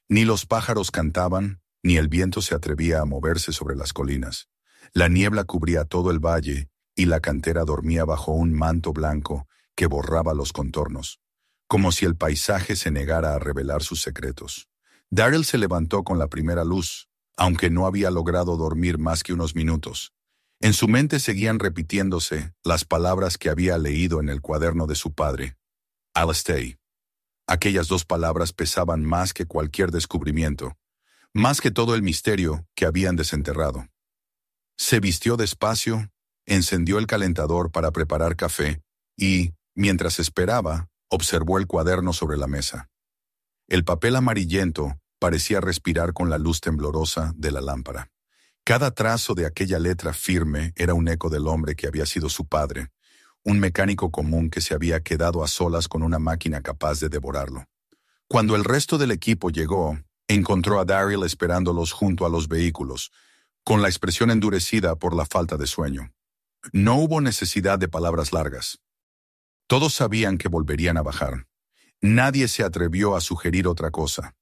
Ni los pájaros cantaban, ni el viento se atrevía a moverse sobre las colinas. La niebla cubría todo el valle y la cantera dormía bajo un manto blanco que borraba los contornos, como si el paisaje se negara a revelar sus secretos. Daryl se levantó con la primera luz, aunque no había logrado dormir más que unos minutos. En su mente seguían repitiéndose las palabras que había leído en el cuaderno de su padre. I'll stay. Aquellas dos palabras pesaban más que cualquier descubrimiento, más que todo el misterio que habían desenterrado. Se vistió despacio, encendió el calentador para preparar café y, mientras esperaba, observó el cuaderno sobre la mesa. El papel amarillento parecía respirar con la luz temblorosa de la lámpara. Cada trazo de aquella letra firme era un eco del hombre que había sido su padre, un mecánico común que se había quedado a solas con una máquina capaz de devorarlo. Cuando el resto del equipo llegó, encontró a Daryl esperándolos junto a los vehículos, con la expresión endurecida por la falta de sueño. No hubo necesidad de palabras largas. Todos sabían que volverían a bajar. Nadie se atrevió a sugerir otra cosa.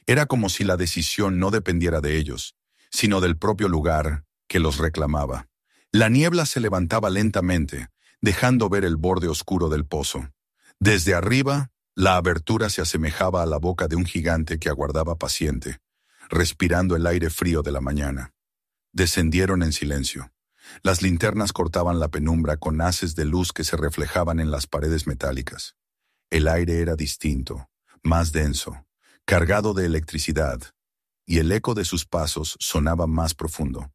Era como si la decisión no dependiera de ellos, sino del propio lugar que los reclamaba. La niebla se levantaba lentamente, dejando ver el borde oscuro del pozo. Desde arriba, la abertura se asemejaba a la boca de un gigante que aguardaba paciente, respirando el aire frío de la mañana. Descendieron en silencio. Las linternas cortaban la penumbra con haces de luz que se reflejaban en las paredes metálicas. El aire era distinto, más denso, cargado de electricidad, y el eco de sus pasos sonaba más profundo.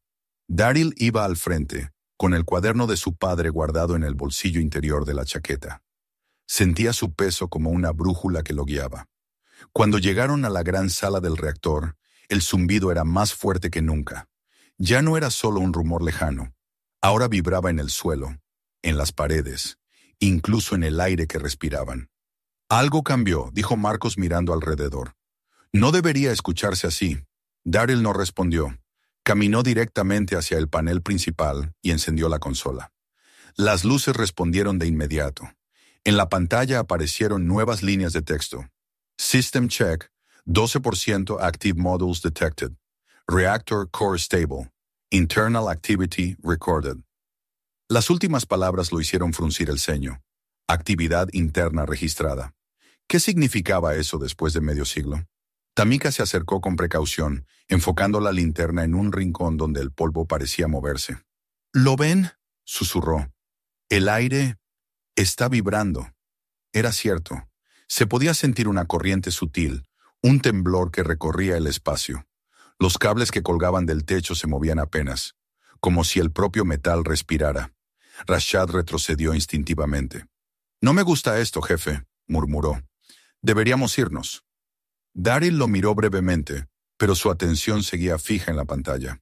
Daryl iba al frente, con el cuaderno de su padre guardado en el bolsillo interior de la chaqueta. Sentía su peso como una brújula que lo guiaba. Cuando llegaron a la gran sala del reactor, el zumbido era más fuerte que nunca. Ya no era solo un rumor lejano. Ahora vibraba en el suelo, en las paredes, incluso en el aire que respiraban. Algo cambió, dijo Marcos mirando alrededor. No debería escucharse así. Daryl no respondió. Caminó directamente hacia el panel principal y encendió la consola. Las luces respondieron de inmediato. En la pantalla aparecieron nuevas líneas de texto. System check, 12% active modules detected. Reactor core stable. Internal activity recorded. Las últimas palabras lo hicieron fruncir el ceño. Actividad interna registrada. ¿Qué significaba eso después de medio siglo? Tamika se acercó con precaución, enfocando la linterna en un rincón donde el polvo parecía moverse. ¿Lo ven?, susurró. El aire está vibrando. Era cierto. Se podía sentir una corriente sutil, un temblor que recorría el espacio. Los cables que colgaban del techo se movían apenas, como si el propio metal respirara. Rashad retrocedió instintivamente. «No me gusta esto, jefe», murmuró. «Deberíamos irnos». Daryl lo miró brevemente, pero su atención seguía fija en la pantalla.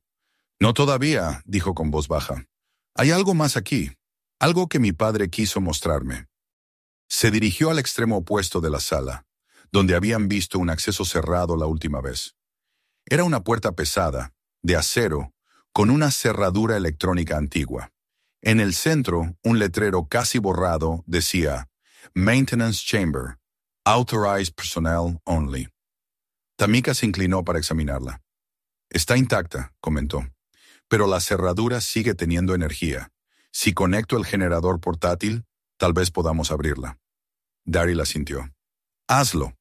«No todavía», dijo con voz baja. «Hay algo más aquí, algo que mi padre quiso mostrarme». Se dirigió al extremo opuesto de la sala, donde habían visto un acceso cerrado la última vez. Era una puerta pesada, de acero, con una cerradura electrónica antigua. En el centro, un letrero casi borrado decía «Maintenance Chamber, Authorized Personnel Only». Tamika se inclinó para examinarla. «Está intacta», comentó, «pero la cerradura sigue teniendo energía. Si conecto el generador portátil, tal vez podamos abrirla». Daryl asintió. «Hazlo».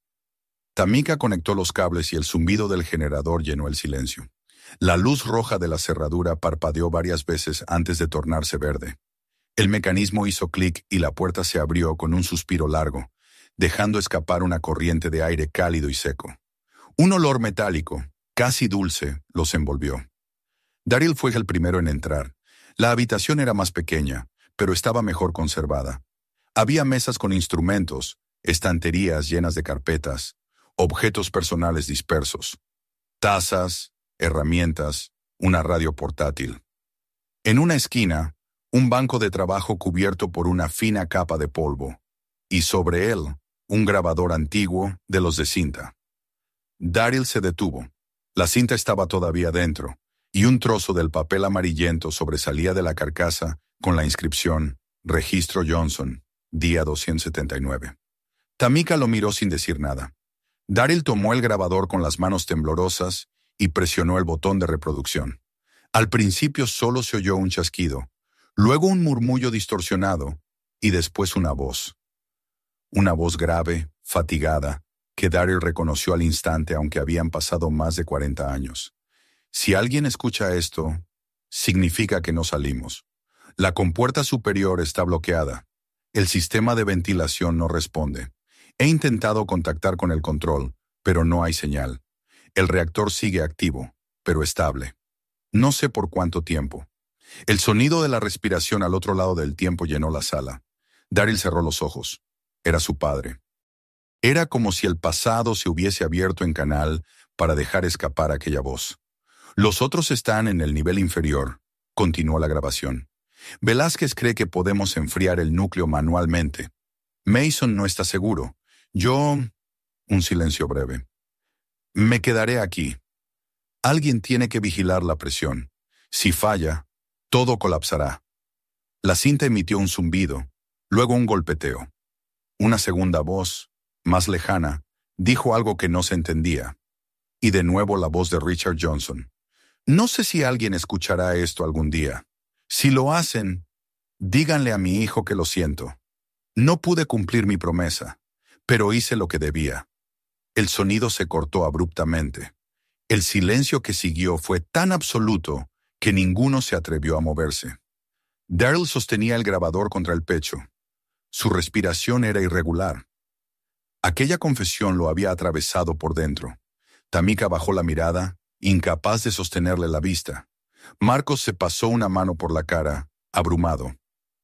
Tamika conectó los cables y el zumbido del generador llenó el silencio. La luz roja de la cerradura parpadeó varias veces antes de tornarse verde. El mecanismo hizo clic y la puerta se abrió con un suspiro largo, dejando escapar una corriente de aire cálido y seco. Un olor metálico, casi dulce, los envolvió. Daryl fue el primero en entrar. La habitación era más pequeña, pero estaba mejor conservada. Había mesas con instrumentos, estanterías llenas de carpetas, objetos personales dispersos, tazas, herramientas, una radio portátil. En una esquina, un banco de trabajo cubierto por una fina capa de polvo, y sobre él, un grabador antiguo de los de cinta. Daryl se detuvo. La cinta estaba todavía dentro, y un trozo del papel amarillento sobresalía de la carcasa con la inscripción «Registro Johnson, día 279». Tamika lo miró sin decir nada. Daryl tomó el grabador con las manos temblorosas y presionó el botón de reproducción. Al principio solo se oyó un chasquido, luego un murmullo distorsionado y después una voz. Una voz grave, fatigada, que Daryl reconoció al instante aunque habían pasado más de 40 años. Si alguien escucha esto, significa que no salimos. La compuerta superior está bloqueada. El sistema de ventilación no responde. He intentado contactar con el control, pero no hay señal. El reactor sigue activo, pero estable. No sé por cuánto tiempo. El sonido de la respiración al otro lado del tiempo llenó la sala. Daryl cerró los ojos. Era su padre. Era como si el pasado se hubiese abierto en canal para dejar escapar aquella voz. Los otros están en el nivel inferior, continuó la grabación. Velázquez cree que podemos enfriar el núcleo manualmente. Mason no está seguro. Yo... Un silencio breve. Me quedaré aquí. Alguien tiene que vigilar la presión. Si falla, todo colapsará. La cinta emitió un zumbido, luego un golpeteo. Una segunda voz, más lejana, dijo algo que no se entendía. Y de nuevo la voz de Richard Johnson. No sé si alguien escuchará esto algún día. Si lo hacen, díganle a mi hijo que lo siento. No pude cumplir mi promesa, pero hice lo que debía. El sonido se cortó abruptamente. El silencio que siguió fue tan absoluto que ninguno se atrevió a moverse. Daryl sostenía el grabador contra el pecho. Su respiración era irregular. Aquella confesión lo había atravesado por dentro. Tamika bajó la mirada, incapaz de sostenerle la vista. Marcos se pasó una mano por la cara, abrumado.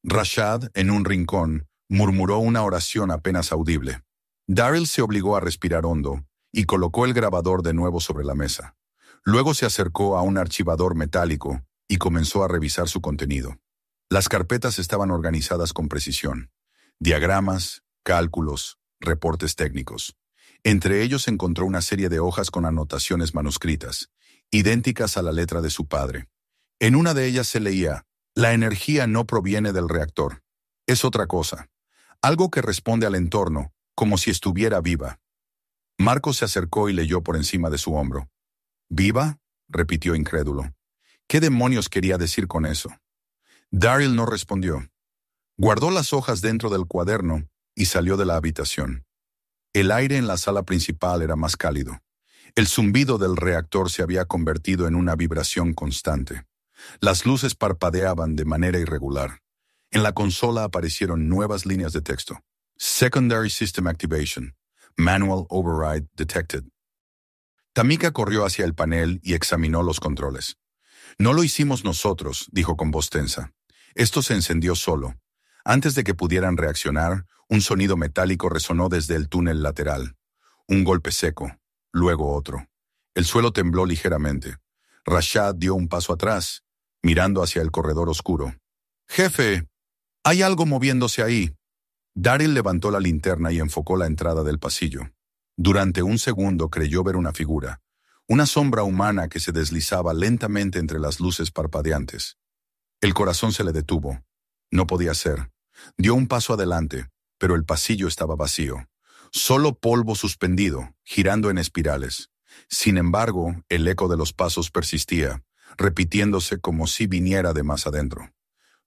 Rashad, en un rincón, murmuró una oración apenas audible. Daryl se obligó a respirar hondo y colocó el grabador de nuevo sobre la mesa. Luego se acercó a un archivador metálico y comenzó a revisar su contenido. Las carpetas estaban organizadas con precisión. Diagramas, cálculos, reportes técnicos. Entre ellos encontró una serie de hojas con anotaciones manuscritas, idénticas a la letra de su padre. En una de ellas se leía: la energía no proviene del reactor. Es otra cosa. Algo que responde al entorno, como si estuviera viva. Marcos se acercó y leyó por encima de su hombro. ¿Viva?, repitió incrédulo. ¿Qué demonios quería decir con eso? Daryl no respondió. Guardó las hojas dentro del cuaderno y salió de la habitación. El aire en la sala principal era más cálido. El zumbido del reactor se había convertido en una vibración constante. Las luces parpadeaban de manera irregular. En la consola aparecieron nuevas líneas de texto. Secondary System Activation. Manual Override Detected. Tamika corrió hacia el panel y examinó los controles. No lo hicimos nosotros, dijo con voz tensa. Esto se encendió solo. Antes de que pudieran reaccionar, un sonido metálico resonó desde el túnel lateral. Un golpe seco, luego otro. El suelo tembló ligeramente. Rashad dio un paso atrás, mirando hacia el corredor oscuro. «Jefe, hay algo moviéndose ahí». Daryl levantó la linterna y enfocó la entrada del pasillo. Durante un segundo creyó ver una figura, una sombra humana que se deslizaba lentamente entre las luces parpadeantes. El corazón se le detuvo. No podía ser. Dio un paso adelante, pero el pasillo estaba vacío. Solo polvo suspendido, girando en espirales. Sin embargo, el eco de los pasos persistía, repitiéndose como si viniera de más adentro.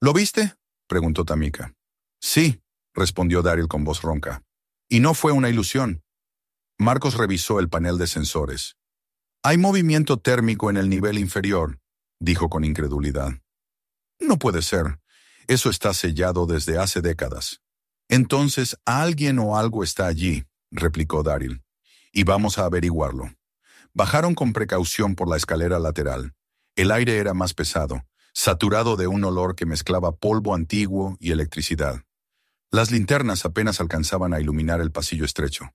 ¿Lo viste?, preguntó Tamika. Sí, respondió Daryl con voz ronca. Y no fue una ilusión. Marcos revisó el panel de sensores. Hay movimiento térmico en el nivel inferior, dijo con incredulidad. No puede ser. Eso está sellado desde hace décadas. Entonces, alguien o algo está allí, replicó Daryl. Y vamos a averiguarlo. Bajaron con precaución por la escalera lateral. El aire era más pesado, saturado de un olor que mezclaba polvo antiguo y electricidad. Las linternas apenas alcanzaban a iluminar el pasillo estrecho.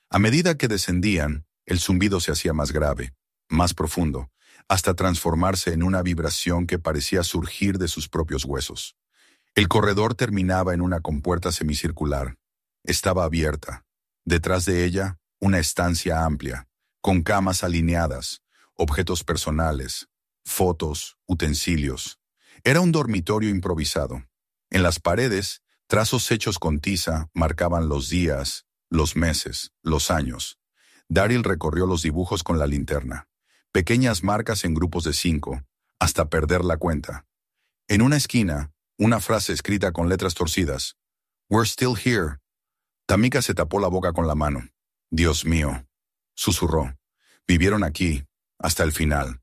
A medida que descendían, el zumbido se hacía más grave, más profundo, hasta transformarse en una vibración que parecía surgir de sus propios huesos. El corredor terminaba en una compuerta semicircular. Estaba abierta. Detrás de ella, una estancia amplia, con camas alineadas, objetos personales, fotos, utensilios. Era un dormitorio improvisado. En las paredes, trazos hechos con tiza marcaban los días, los meses, los años. Daryl recorrió los dibujos con la linterna. Pequeñas marcas en grupos de 5, hasta perder la cuenta. En una esquina, una frase escrita con letras torcidas. «We're still here». Tamika se tapó la boca con la mano. «Dios mío», susurró. «Vivieron aquí, hasta el final».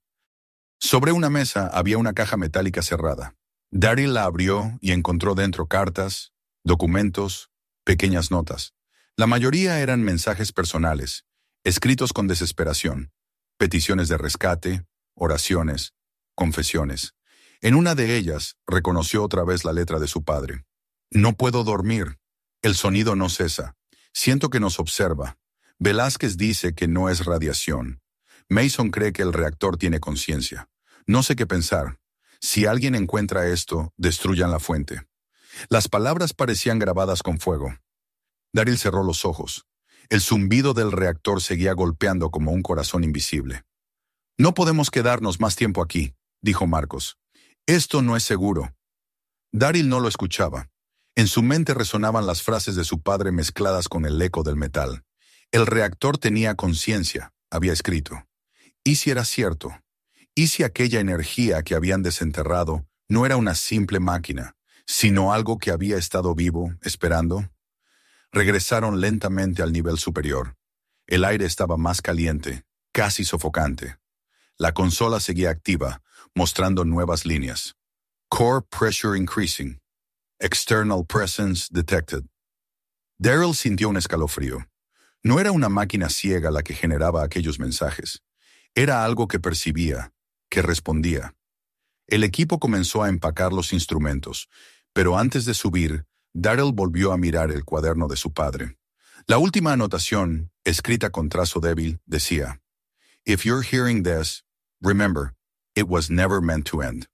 Sobre una mesa había una caja metálica cerrada. Daryl la abrió y encontró dentro cartas, documentos, pequeñas notas. La mayoría eran mensajes personales, escritos con desesperación, peticiones de rescate, oraciones, confesiones. En una de ellas reconoció otra vez la letra de su padre. «No puedo dormir. El sonido no cesa. Siento que nos observa. Velázquez dice que no es radiación. Mason cree que el reactor tiene conciencia. No sé qué pensar. Si alguien encuentra esto, destruyan la fuente». Las palabras parecían grabadas con fuego. Daryl cerró los ojos. El zumbido del reactor seguía golpeando como un corazón invisible. «No podemos quedarnos más tiempo aquí», dijo Marcos. «Esto no es seguro». Daryl no lo escuchaba. En su mente resonaban las frases de su padre mezcladas con el eco del metal. El reactor tenía conciencia, había escrito. ¿Y si era cierto? ¿Y si aquella energía que habían desenterrado no era una simple máquina, sino algo que había estado vivo, esperando? Regresaron lentamente al nivel superior. El aire estaba más caliente, casi sofocante. La consola seguía activa, mostrando nuevas líneas. Core pressure increasing. External presence detected. Daryl sintió un escalofrío. No era una máquina ciega la que generaba aquellos mensajes. Era algo que percibía, que respondía. El equipo comenzó a empacar los instrumentos, pero antes de subir, Daryl volvió a mirar el cuaderno de su padre. La última anotación, escrita con trazo débil, decía: "If you're hearing this, remember, it was never meant to end".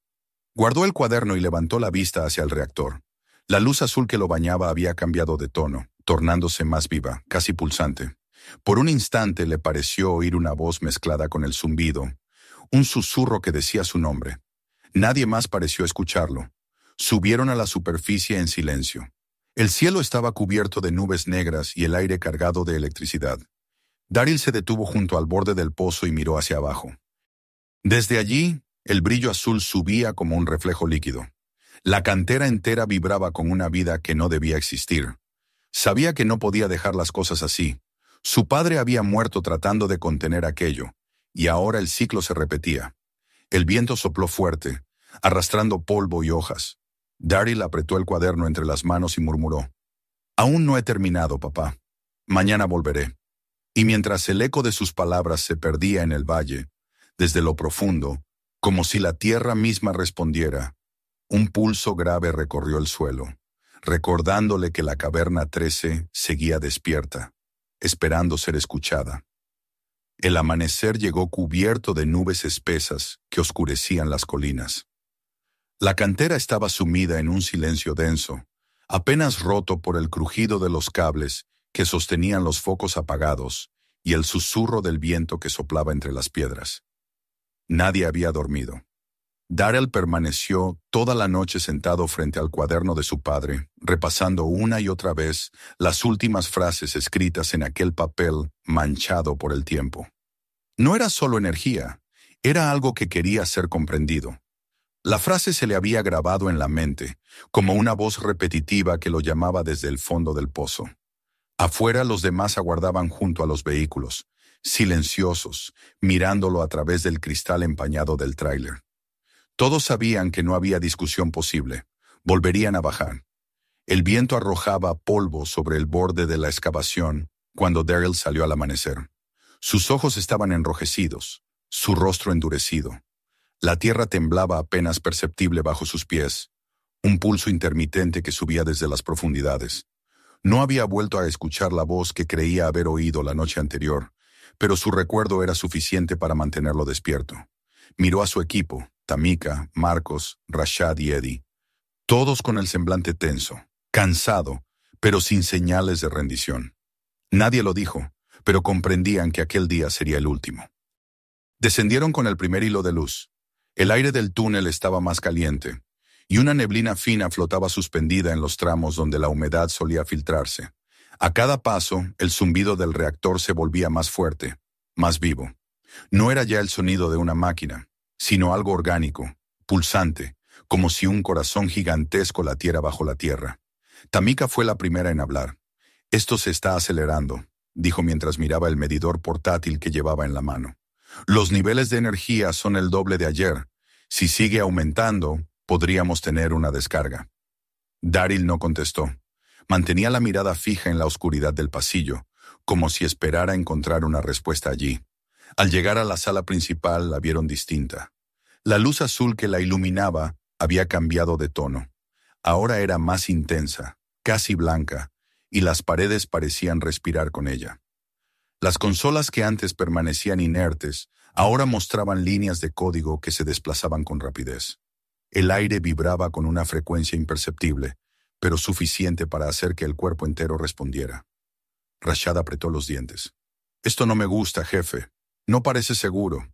Guardó el cuaderno y levantó la vista hacia el reactor. La luz azul que lo bañaba había cambiado de tono, tornándose más viva, casi pulsante. Por un instante le pareció oír una voz mezclada con el zumbido, un susurro que decía su nombre. Nadie más pareció escucharlo. Subieron a la superficie en silencio. El cielo estaba cubierto de nubes negras y el aire cargado de electricidad. Daryl se detuvo junto al borde del pozo y miró hacia abajo. Desde allí, el brillo azul subía como un reflejo líquido. La cantera entera vibraba con una vida que no debía existir. Sabía que no podía dejar las cosas así. Su padre había muerto tratando de contener aquello, y ahora el ciclo se repetía. El viento sopló fuerte, arrastrando polvo y hojas. Daryl apretó el cuaderno entre las manos y murmuró: "Aún no he terminado, papá. Mañana volveré". Y mientras el eco de sus palabras se perdía en el valle, desde lo profundo, como si la tierra misma respondiera, un pulso grave recorrió el suelo, recordándole que la caverna 13 seguía despierta, esperando ser escuchada. El amanecer llegó cubierto de nubes espesas que oscurecían las colinas. La cantera estaba sumida en un silencio denso, apenas roto por el crujido de los cables que sostenían los focos apagados y el susurro del viento que soplaba entre las piedras. Nadie había dormido. Daryl permaneció toda la noche sentado frente al cuaderno de su padre, repasando una y otra vez las últimas frases escritas en aquel papel manchado por el tiempo. No era solo energía, era algo que quería ser comprendido. La frase se le había grabado en la mente, como una voz repetitiva que lo llamaba desde el fondo del pozo. Afuera los demás aguardaban junto a los vehículos, silenciosos, mirándolo a través del cristal empañado del tráiler. Todos sabían que no había discusión posible. Volverían a bajar. El viento arrojaba polvo sobre el borde de la excavación cuando Daryl salió al amanecer. Sus ojos estaban enrojecidos, su rostro endurecido. La tierra temblaba apenas perceptible bajo sus pies, un pulso intermitente que subía desde las profundidades. No había vuelto a escuchar la voz que creía haber oído la noche anterior, pero su recuerdo era suficiente para mantenerlo despierto. Miró a su equipo, Tamika, Marcos, Rashad y Eddie, todos con el semblante tenso, cansado, pero sin señales de rendición. Nadie lo dijo, pero comprendían que aquel día sería el último. Descendieron con el primer hilo de luz. El aire del túnel estaba más caliente, y una neblina fina flotaba suspendida en los tramos donde la humedad solía filtrarse. A cada paso, el zumbido del reactor se volvía más fuerte, más vivo. No era ya el sonido de una máquina, sino algo orgánico, pulsante, como si un corazón gigantesco latiera bajo la tierra. Tamika fue la primera en hablar. «Esto se está acelerando», dijo mientras miraba el medidor portátil que llevaba en la mano. «Los niveles de energía son el doble de ayer. Si sigue aumentando, podríamos tener una descarga». Daryl no contestó. Mantenía la mirada fija en la oscuridad del pasillo, como si esperara encontrar una respuesta allí. Al llegar a la sala principal la vieron distinta. La luz azul que la iluminaba había cambiado de tono. Ahora era más intensa, casi blanca, y las paredes parecían respirar con ella. Las consolas que antes permanecían inertes, ahora mostraban líneas de código que se desplazaban con rapidez. El aire vibraba con una frecuencia imperceptible, pero suficiente para hacer que el cuerpo entero respondiera. Rashad apretó los dientes. «Esto no me gusta, jefe. No parece seguro».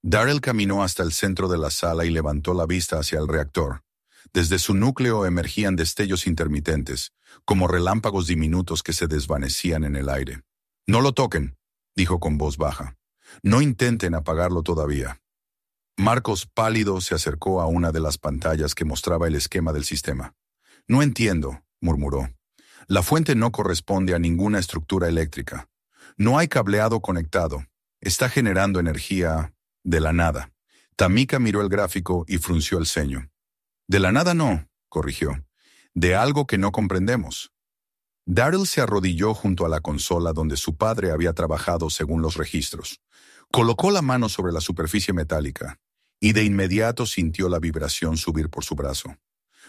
Daryl caminó hasta el centro de la sala y levantó la vista hacia el reactor. Desde su núcleo emergían destellos intermitentes, como relámpagos diminutos que se desvanecían en el aire. «No lo toquen», dijo con voz baja. «No intenten apagarlo todavía». Marcos, pálido, se acercó a una de las pantallas que mostraba el esquema del sistema. «No entiendo», murmuró. «La fuente no corresponde a ninguna estructura eléctrica. No hay cableado conectado. Está generando energía de la nada». Tamika miró el gráfico y frunció el ceño. «De la nada no», corrigió. «De algo que no comprendemos». Daryl se arrodilló junto a la consola donde su padre había trabajado según los registros. Colocó la mano sobre la superficie metálica. y de inmediato sintió la vibración subir por su brazo.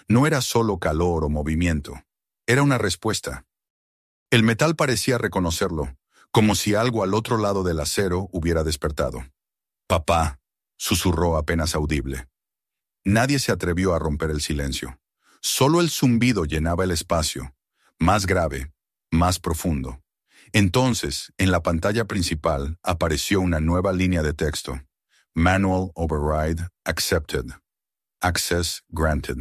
No era solo calor o movimiento, era una respuesta. El metal parecía reconocerlo, como si algo al otro lado del acero hubiera despertado. «Papá», susurró apenas audible. Nadie se atrevió a romper el silencio. Solo el zumbido llenaba el espacio, más grave, más profundo. Entonces, en la pantalla principal, apareció una nueva línea de texto. Manual Override Accepted. Access Granted.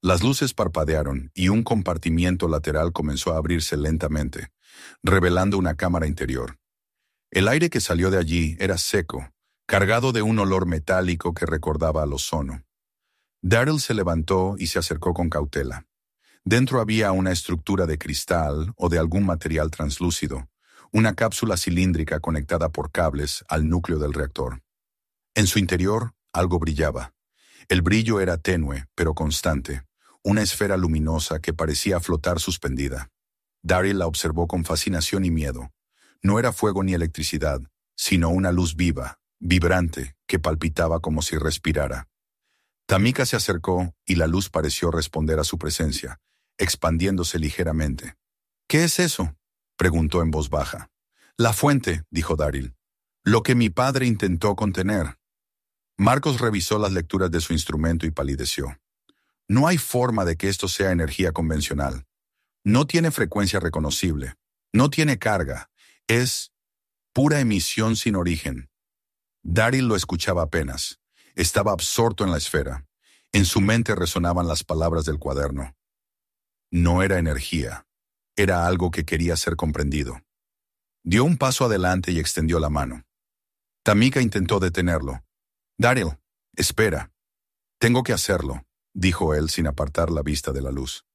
Las luces parpadearon y un compartimiento lateral comenzó a abrirse lentamente, revelando una cámara interior. El aire que salió de allí era seco, cargado de un olor metálico que recordaba al ozono. Daryl se levantó y se acercó con cautela. Dentro había una estructura de cristal o de algún material translúcido, una cápsula cilíndrica conectada por cables al núcleo del reactor. En su interior, algo brillaba. El brillo era tenue, pero constante, una esfera luminosa que parecía flotar suspendida. Daryl la observó con fascinación y miedo. No era fuego ni electricidad, sino una luz viva, vibrante, que palpitaba como si respirara. Tamika se acercó y la luz pareció responder a su presencia, expandiéndose ligeramente. «¿Qué es eso?», preguntó en voz baja. «La fuente», dijo Daryl. «Lo que mi padre intentó contener». Marcos revisó las lecturas de su instrumento y palideció. «No hay forma de que esto sea energía convencional. No tiene frecuencia reconocible. No tiene carga. Es pura emisión sin origen». Daryl lo escuchaba apenas. Estaba absorto en la esfera. En su mente resonaban las palabras del cuaderno. No era energía. Era algo que quería ser comprendido. Dio un paso adelante y extendió la mano. Tamika intentó detenerlo. «Daryl, espera». «Tengo que hacerlo», dijo él sin apartar la vista de la luz.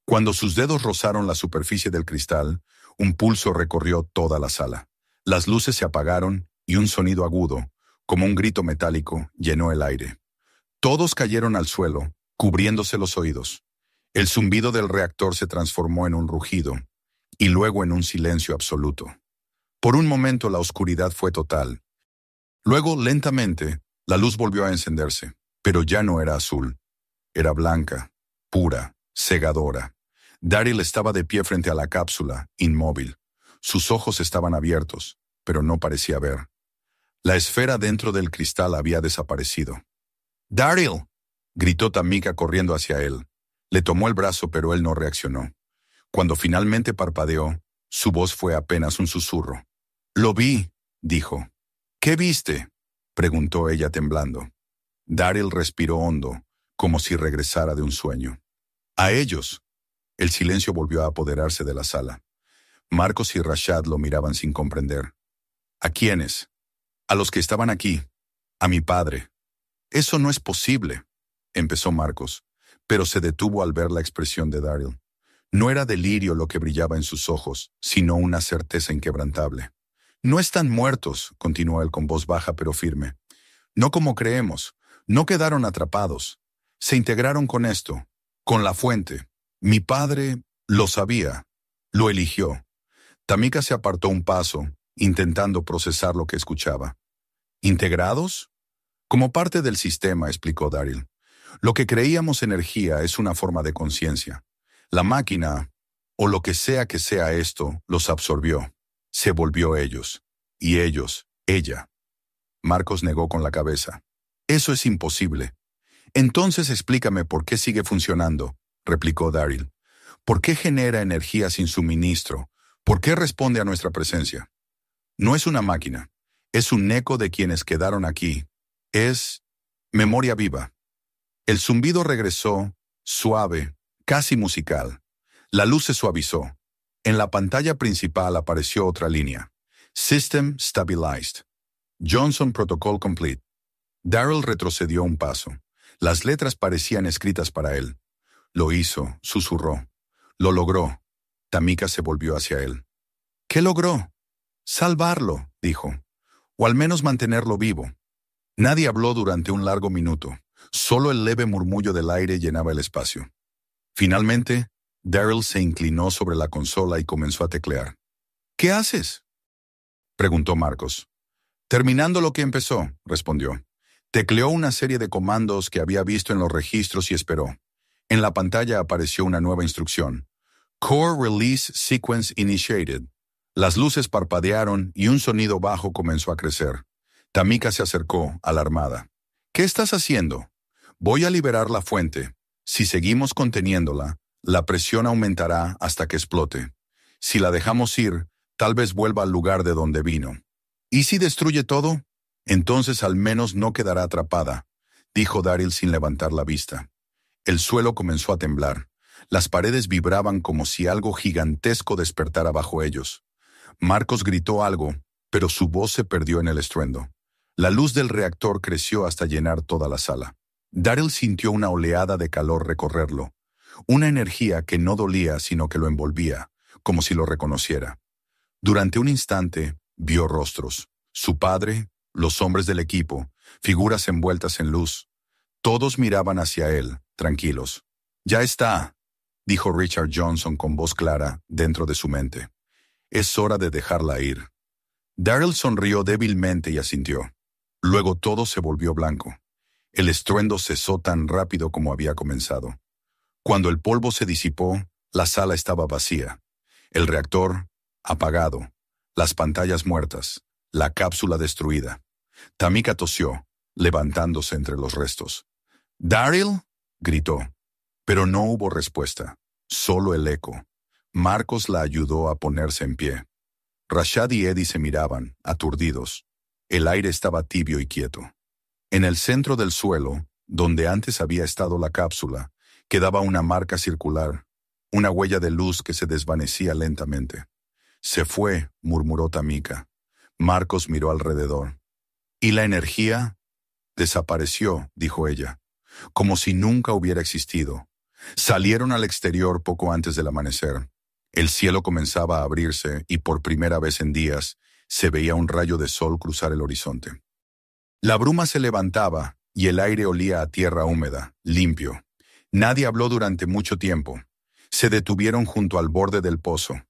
Cuando sus dedos rozaron la superficie del cristal, un pulso recorrió toda la sala. Las luces se apagaron y un sonido agudo, como un grito metálico, llenó el aire. Todos cayeron al suelo, cubriéndose los oídos. El zumbido del reactor se transformó en un rugido, y luego en un silencio absoluto. Por un momento la oscuridad fue total. Luego, lentamente, la luz volvió a encenderse, pero ya no era azul. Era blanca, pura, cegadora. Daryl estaba de pie frente a la cápsula, inmóvil. Sus ojos estaban abiertos, pero no parecía ver. La esfera dentro del cristal había desaparecido. «¡Daryl!», gritó Tamika corriendo hacia él. Le tomó el brazo, pero él no reaccionó. Cuando finalmente parpadeó, su voz fue apenas un susurro. «Lo vi», dijo. «¿Qué viste?», preguntó ella temblando. Daryl respiró hondo, como si regresara de un sueño. «A ellos». El silencio volvió a apoderarse de la sala. Marcos y Rashad lo miraban sin comprender. «¿A quiénes?». «A los que estaban aquí. A mi padre». «Eso no es posible», empezó Marcos, pero se detuvo al ver la expresión de Daryl. No era delirio lo que brillaba en sus ojos, sino una certeza inquebrantable. «No están muertos», continuó él con voz baja pero firme. «No como creemos. No quedaron atrapados. Se integraron con esto, con la fuente. Mi padre lo sabía. Lo eligió». Tamika se apartó un paso, intentando procesar lo que escuchaba. «¿Integrados?». «Como parte del sistema», explicó Daryl. «Lo que creíamos energía es una forma de conciencia. La máquina, o lo que sea esto, los absorbió. Se volvió ellos. Y ellos, ella». Marcos negó con la cabeza. «Eso es imposible». «Entonces explícame por qué sigue funcionando», replicó Daryl. «¿Por qué genera energía sin suministro? ¿Por qué responde a nuestra presencia?» «No es una máquina. Es un eco de quienes quedaron aquí. Es memoria viva». El zumbido regresó, suave, casi musical. La luz se suavizó. En la pantalla principal apareció otra línea. System Stabilized. Johnson Protocol Complete. Daryl retrocedió un paso. Las letras parecían escritas para él. Lo hizo, susurró. Lo logró. Tamika se volvió hacia él. «¿Qué logró?». «Salvarlo», dijo. «O al menos mantenerlo vivo». Nadie habló durante un largo minuto. Solo el leve murmullo del aire llenaba el espacio. Finalmente, Daryl se inclinó sobre la consola y comenzó a teclear. «¿Qué haces?», preguntó Marcos. «Terminando lo que empezó», respondió. Tecleó una serie de comandos que había visto en los registros y esperó. En la pantalla apareció una nueva instrucción. Core Release Sequence Initiated. Las luces parpadearon y un sonido bajo comenzó a crecer. Tamika se acercó, alarmada. ¿Qué estás haciendo? Voy a liberar la fuente. Si seguimos conteniéndola, la presión aumentará hasta que explote. Si la dejamos ir, tal vez vuelva al lugar de donde vino. ¿Y si destruye todo? Entonces al menos no quedará atrapada, dijo Daryl sin levantar la vista. El suelo comenzó a temblar. Las paredes vibraban como si algo gigantesco despertara bajo ellos. Marcos gritó algo, pero su voz se perdió en el estruendo. La luz del reactor creció hasta llenar toda la sala. Daryl sintió una oleada de calor recorrerlo, una energía que no dolía sino que lo envolvía, como si lo reconociera. Durante un instante, vio rostros. Su padre, los hombres del equipo, figuras envueltas en luz. Todos miraban hacia él, tranquilos. «Ya está», dijo Richard Johnson con voz clara dentro de su mente. «Es hora de dejarla ir». Daryl sonrió débilmente y asintió. Luego todo se volvió blanco. El estruendo cesó tan rápido como había comenzado. Cuando el polvo se disipó, la sala estaba vacía. El reactor, apagado. Las pantallas muertas. La cápsula destruida. Tamika tosió, levantándose entre los restos. «¿Daryl?», gritó. Pero no hubo respuesta. Solo el eco. Marcos la ayudó a ponerse en pie. Rashad y Eddie se miraban, aturdidos. El aire estaba tibio y quieto. En el centro del suelo, donde antes había estado la cápsula, quedaba una marca circular, una huella de luz que se desvanecía lentamente. «Se fue», murmuró Tamika. Marcos miró alrededor. «¿Y la energía?» «Desapareció», dijo ella, como si nunca hubiera existido. Salieron al exterior poco antes del amanecer. El cielo comenzaba a abrirse y por primera vez en días se veía un rayo de sol cruzar el horizonte. La bruma se levantaba y el aire olía a tierra húmeda, limpio. Nadie habló durante mucho tiempo. Se detuvieron junto al borde del pozo.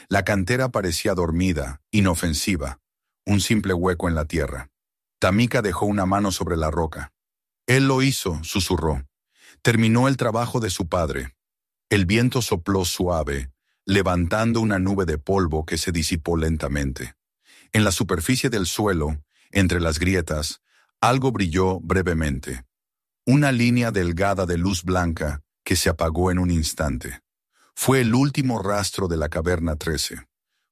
La cantera parecía dormida, inofensiva, un simple hueco en la tierra. Tamika dejó una mano sobre la roca. «Él lo hizo», susurró. «Terminó el trabajo de su padre». El viento sopló suave, levantando una nube de polvo que se disipó lentamente. En la superficie del suelo, entre las grietas, algo brilló brevemente. Una línea delgada de luz blanca que se apagó en un instante. Fue el último rastro de la caverna 13.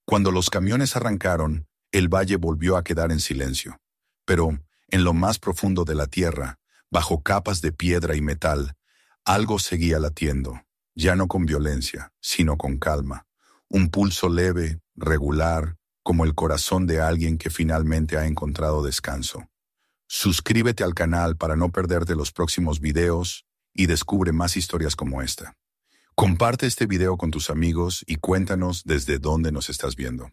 Cuando los camiones arrancaron, el valle volvió a quedar en silencio. Pero, en lo más profundo de la tierra, bajo capas de piedra y metal, algo seguía latiendo, ya no con violencia, sino con calma. Un pulso leve, regular, como el corazón de alguien que finalmente ha encontrado descanso. Suscríbete al canal para no perderte los próximos videos y descubre más historias como esta. Comparte este video con tus amigos y cuéntanos desde dónde nos estás viendo.